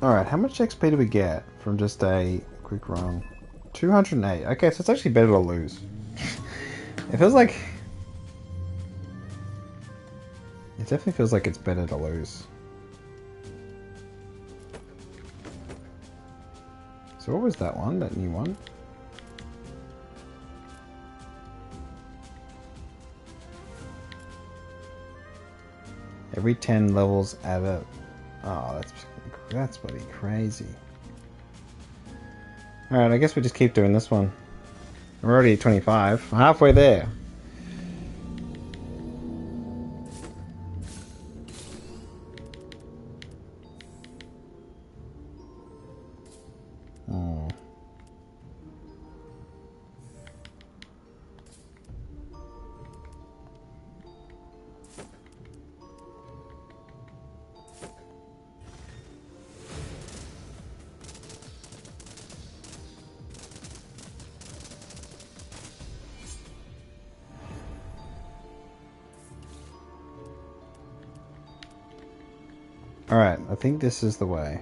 Alright, how much XP do we get from just a quick run? 208. Okay, so it's actually better to lose. It feels like... It definitely feels like it's better to lose. So what was that one? That new one? Every 10 levels add a... Oh, that's bloody crazy. Alright, I guess we just keep doing this one. We're already at 25. Halfway there. Oh. Alright, I think this is the way.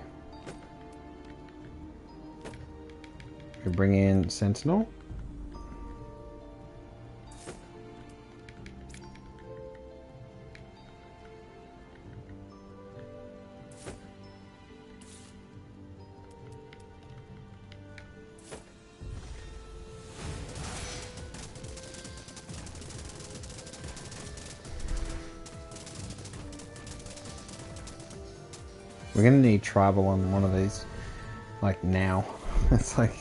We bring in Sentinel. We're gonna need tribal on one of these. Like now. It's like...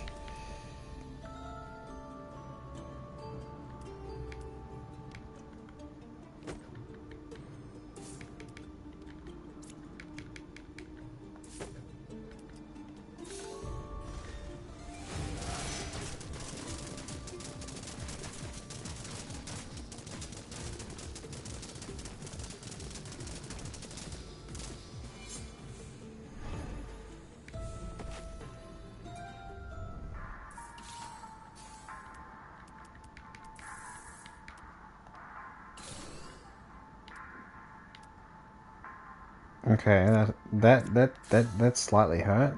Okay, that's slightly hurt.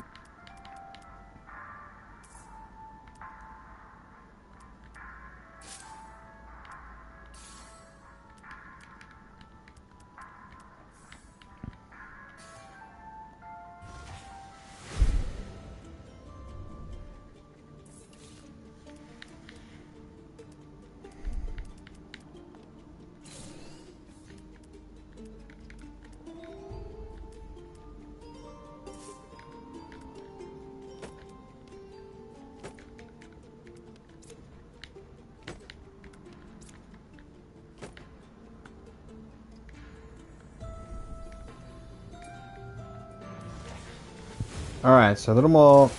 Alright, so a little more...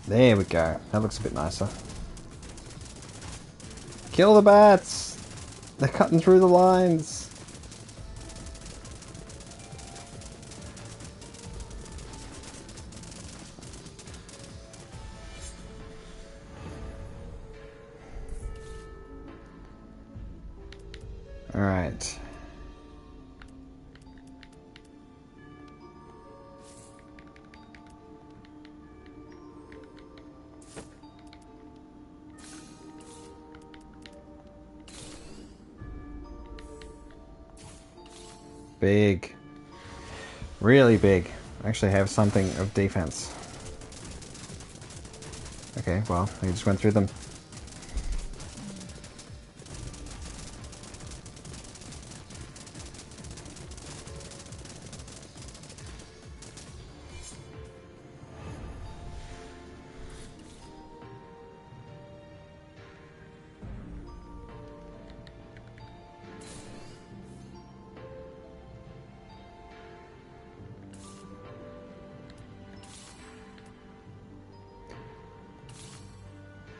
There we go. That looks a bit nicer. Kill the bats! They're cutting through the lines! Alright. Big. Really big. I actually have something of defense. Okay, well, I just went through them.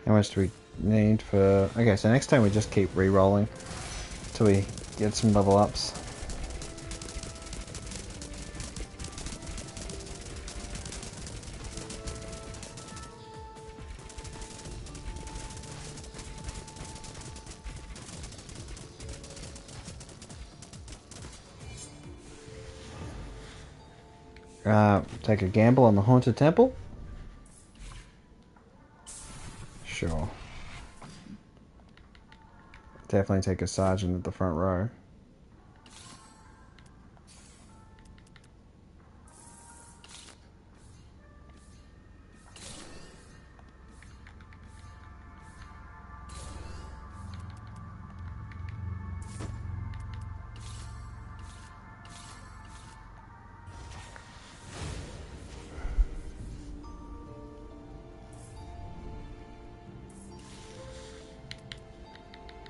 How much do we need for... Okay, so next time we just keep re-rolling till we get some level ups. Take a gamble on the Haunted Temple? Sure. Definitely take a sergeant at the front row.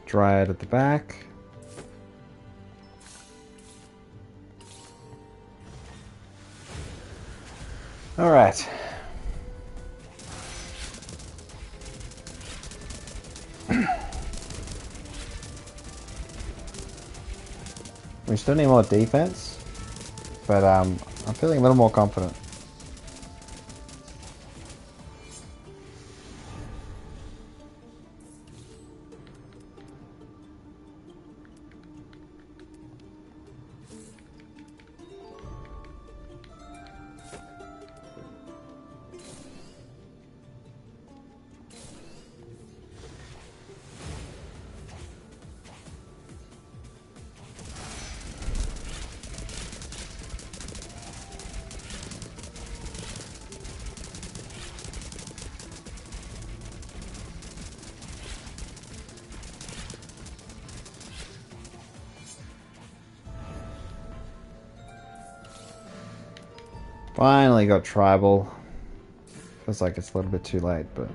Dryad at the back. Alright. We still need more defense, but I'm feeling a little more confident. Finally got tribal. Feels like it's a little bit too late, but...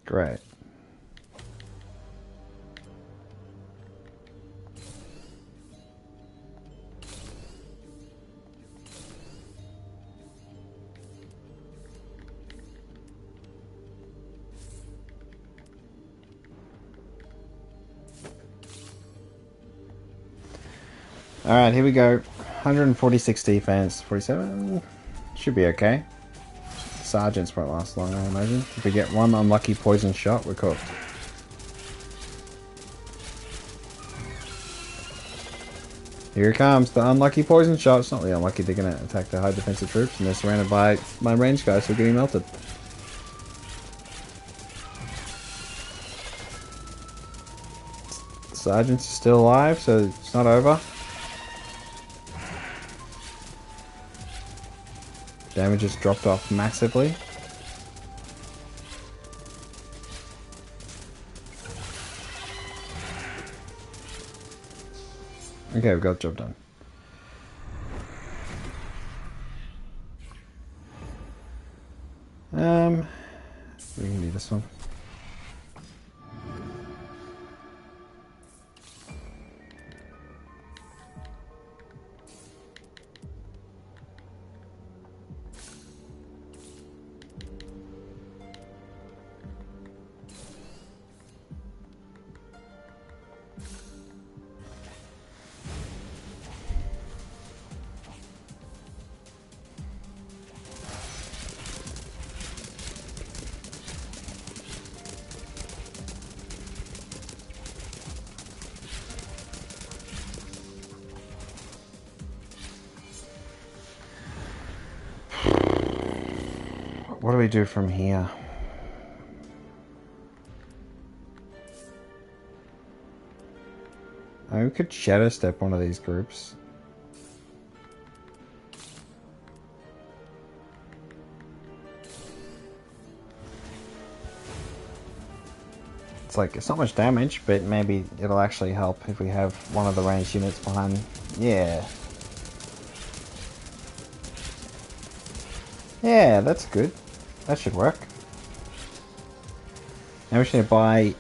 Great. Alright, here we go. 146 defense, 47. Should be okay. Sergeants won't last long, I imagine. If we get one unlucky poison shot, we're cooked. Here it comes, the unlucky poison shot. It's not really unlucky, they're going to attack the high defensive troops, and they're surrounded by my range guys who are getting melted. The sergeants are still alive, so it's not over. Damage has dropped off massively. Okay, we've got the job done. We can do this one. What do we do from here? We could shadow step one of these groups. it's like, it's not much damage, but maybe it'll actually help if we have one of the ranged units behind. Yeah. Yeah, that's good. That should work. Now we should buy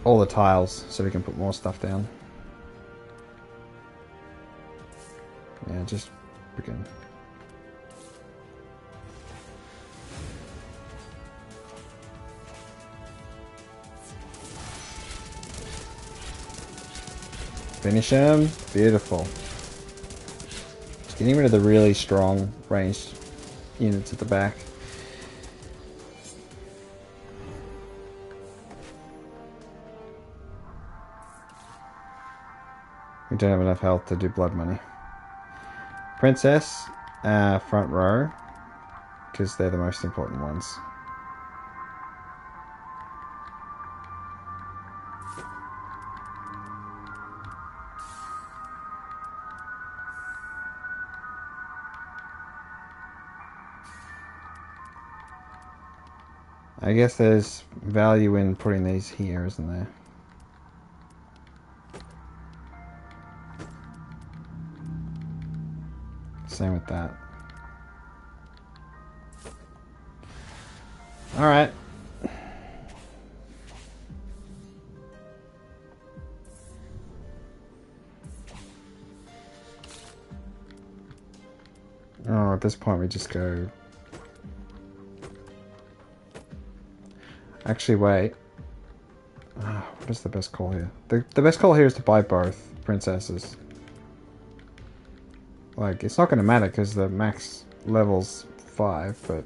all the tiles so we can put more stuff down. Yeah, just freaking. Finish him. Beautiful. Just getting rid of the really strong ranged units at the back. We don't have enough health to do blood money. Princess, front row, because they're the most important ones. I guess there's value in putting these here, isn't there? Same with that. Alright. Oh, at this point we just go... Actually, wait. What is the best call here? The best call here is to buy both princesses. Like, it's not going to matter because the max level's 5, but...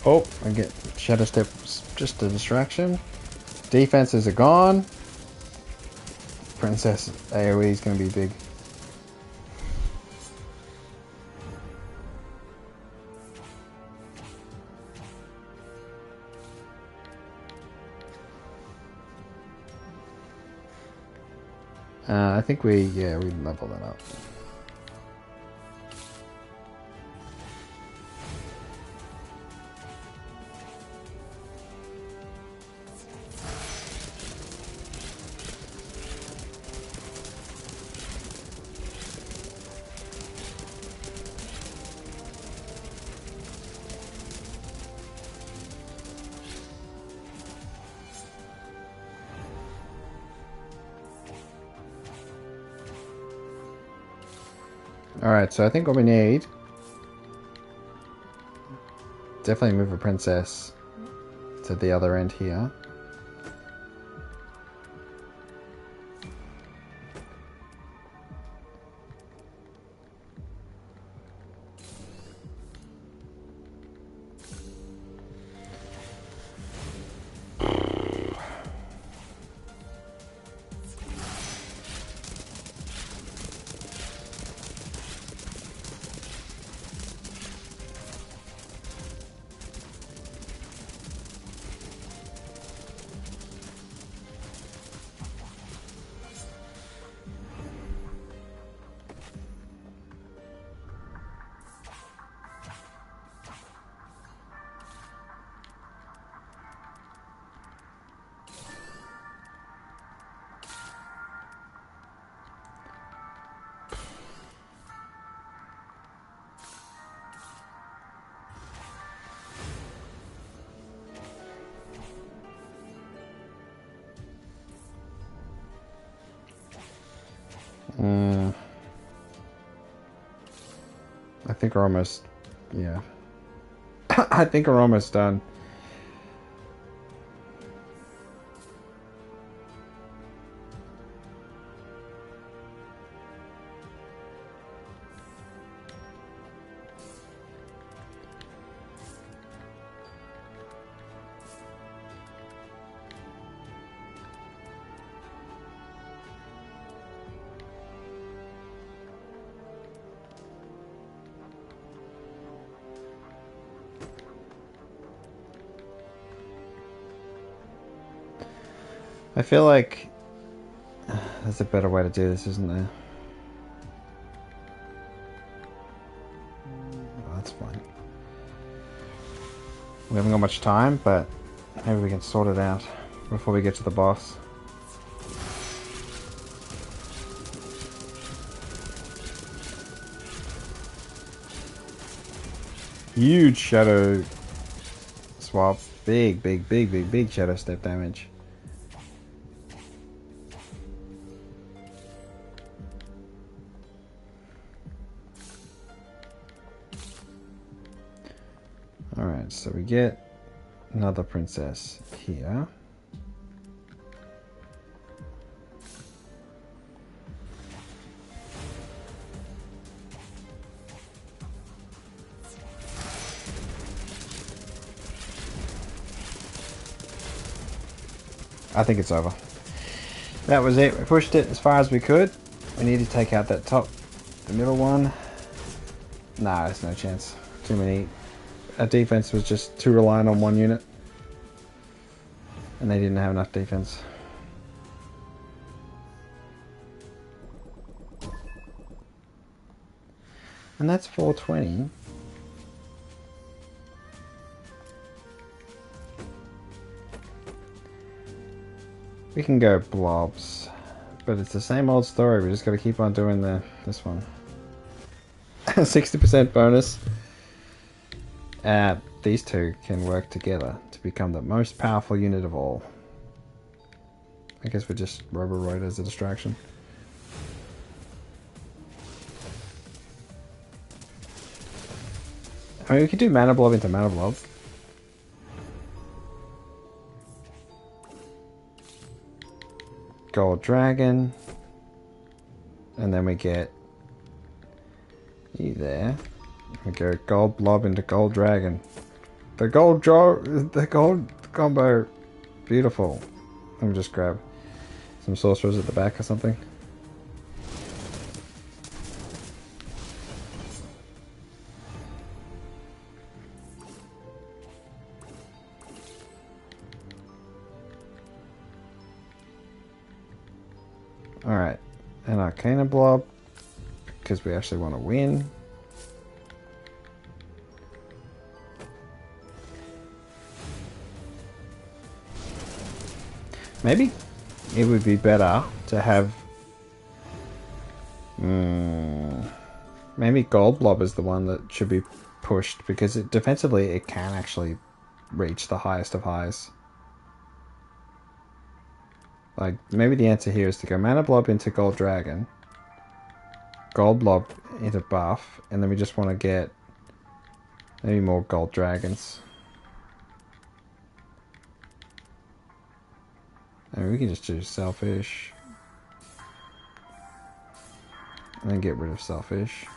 Oh, I get Shadow Step's just a distraction. Defenses are gone. Princess AoE is going to be big. I think we level that up. Alright, so I think what we need... Definitely move a princess to the other end here. I think we're almost... Yeah. I think we're almost done. I feel like There's a better way to do this, isn't there? Oh, that's fine. We haven't got much time, but maybe we can sort it out before we get to the boss. Huge shadow swap. Big shadow step damage. Alright, so we get another princess here. I think it's over. That was it. We pushed it as far as we could. We need to take out that the middle one. Nah, there's no chance. Too many. Our defense was just too reliant on one unit. And they didn't have enough defense. And that's 420. We can go blobs, but it's the same old story. We just got to keep on doing this one. 60% bonus. These two can work together to become the most powerful unit of all. I guess we're just Robo-Roid as a distraction. I mean, we could do Mana Blob into Mana Blob. Gold Dragon. And then we get you there. We go Gold Blob into Gold Dragon. The gold combo. Beautiful. Let me just grab some sorcerers at the back or something. Alright, an Arcana Blob, because we actually want to win. Maybe it would be better to have... maybe Gold Blob is the one that should be pushed, because defensively it can actually reach the highest of highs. Like, maybe the answer here is to go Mana Blob into Gold Dragon, Gold Blob into Buff, and then we just want to get maybe more Gold Dragons. I mean, we can just do Selfish. And then get rid of Selfish.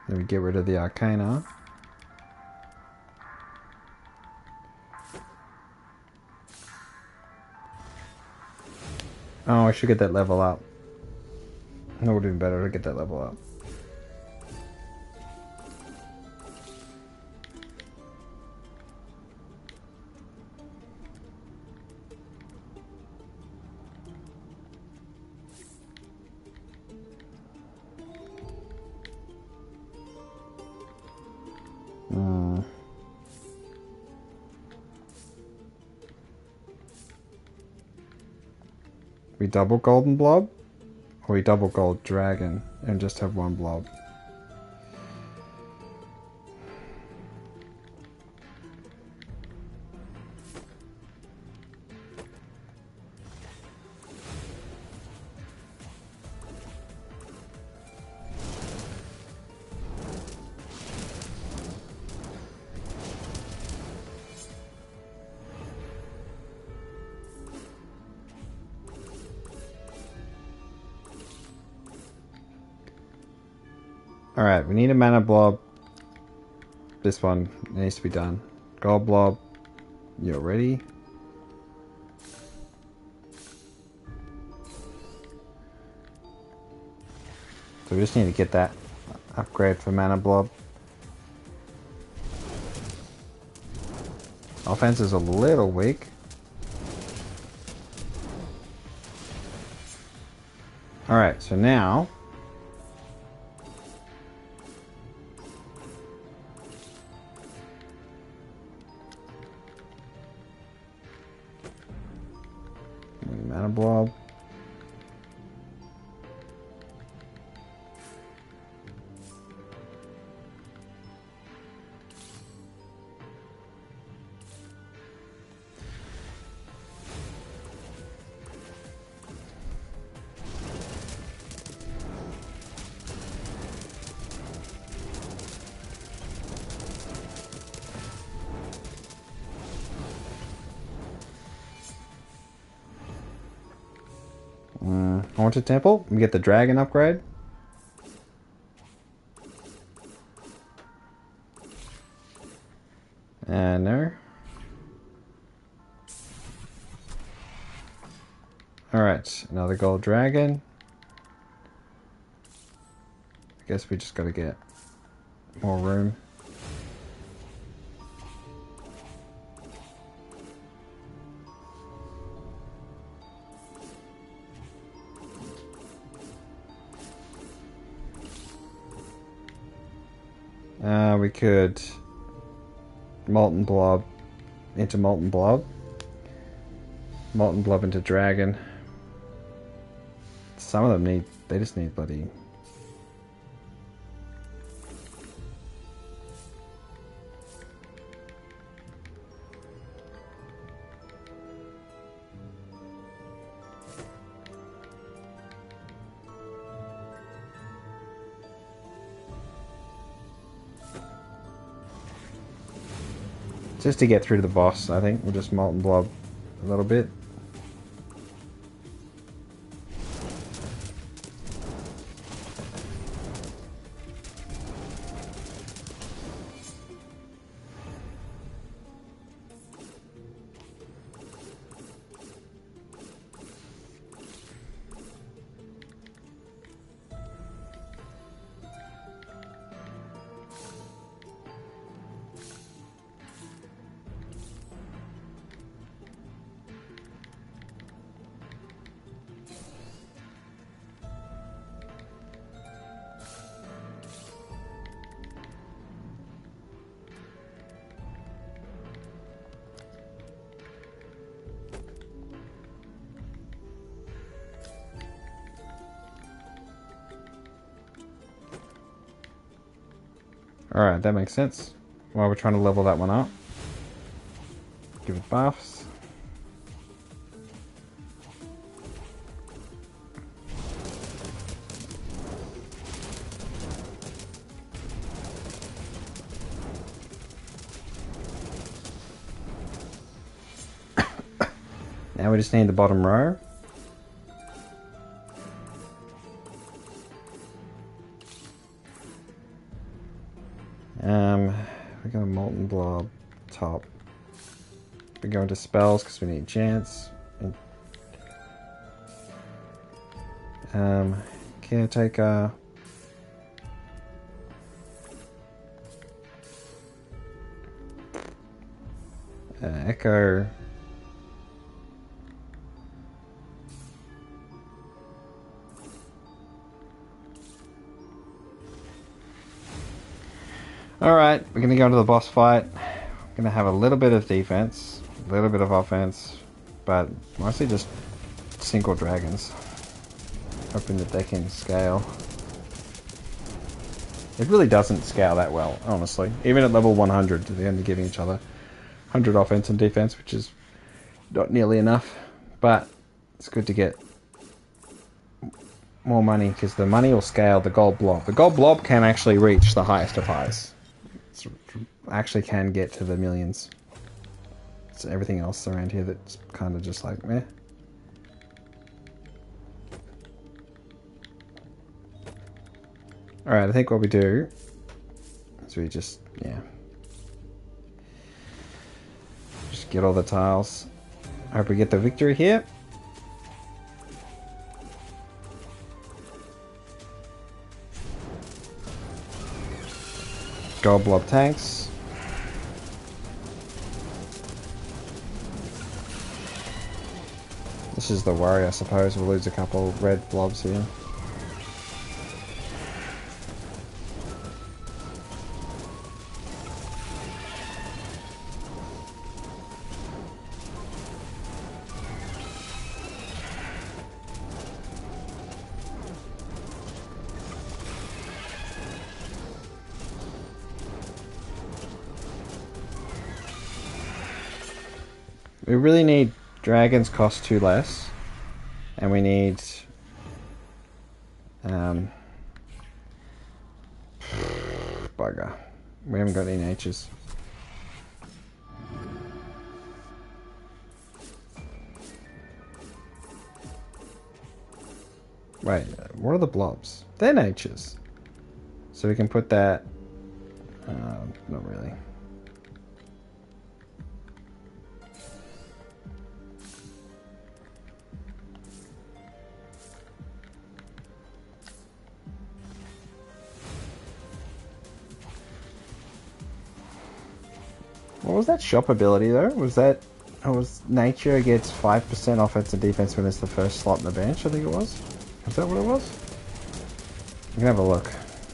Then we get rid of the Arcana. Oh, I should get that level up. It would have been better to get that level up. We double Golden Blob, or we double Gold Dragon and just have one blob. Alright, we need a Mana Blob. This one needs to be done. Gold Blob, you're ready. So we just need to get that upgrade for Mana Blob. Offense is a little weak. Alright, so now... mana blob. Haunted Temple. We get the dragon upgrade. No. Alright, another gold dragon. I guess we just gotta get more room. We could Molten Blob into Molten Blob. Molten Blob into Dragon. Some of them need, they just need bloody... Just to get through to the boss, I think. We'll just Molten Blob a little bit. Alright, that makes sense. While we're trying to level that one up. Give it buffs. Now we just need the bottom row. We got a Molten Blob top. We go into spells because we need chance. Caretaker. Echo. Alright, we're going to go into the boss fight. We're going to have a little bit of defense, a little bit of offense, but mostly just single dragons. Hoping that they can scale. It really doesn't scale that well, honestly. Even at level 100, they're only giving each other 100 offense and defense, which is not nearly enough. But it's good to get more money, because the money will scale the gold blob. The gold blob can actually reach the highest of highs. It actually can get to the millions. So everything else around here that's kind of just like meh. Alright, I think what we do is we just, yeah. Just get all the tiles. I hope we get the victory here. Gold blob tanks. This is the worry, I suppose. We'll lose a couple red blobs here. We really need dragons cost 2 less, and we need bugger. We haven't got any natures. Wait, what are the blobs? They're natures. So we can put that. Not really. What was that shop ability though? Was that... Oh, was nature gets 5% offense and defense when it's the first slot in the bench, I think it was? Is that what it was? We can have a look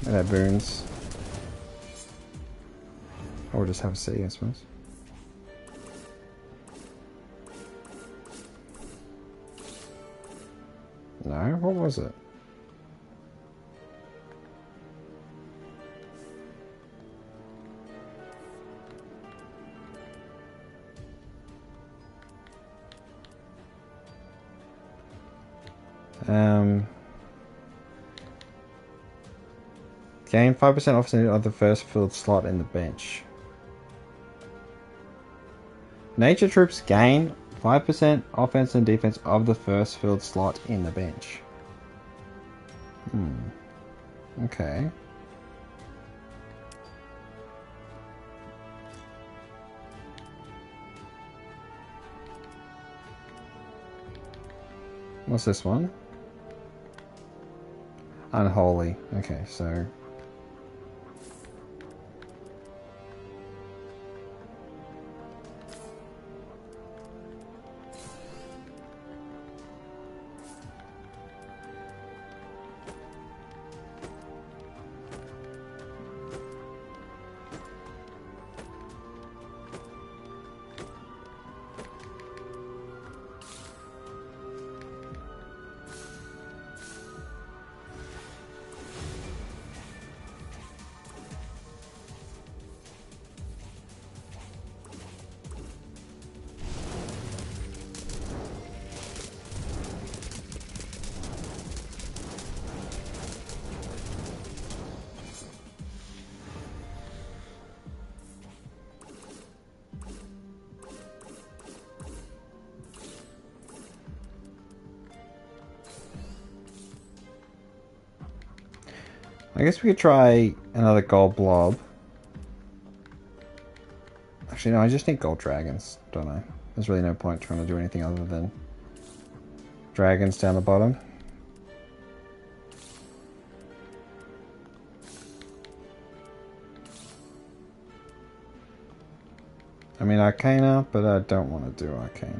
at our boons. Or just have a see, I suppose. No, what was it? Gain 5% offense of the first filled slot in the bench. Nature troops gain 5% offense and defense of the first filled slot in the bench. Okay. What's this one? Unholy. Okay, so... I guess we could try another gold blob. Actually, no, I just need gold dragons, don't I? There's really no point trying to do anything other than dragons down the bottom. I mean Arcana, but I don't want to do Arcana.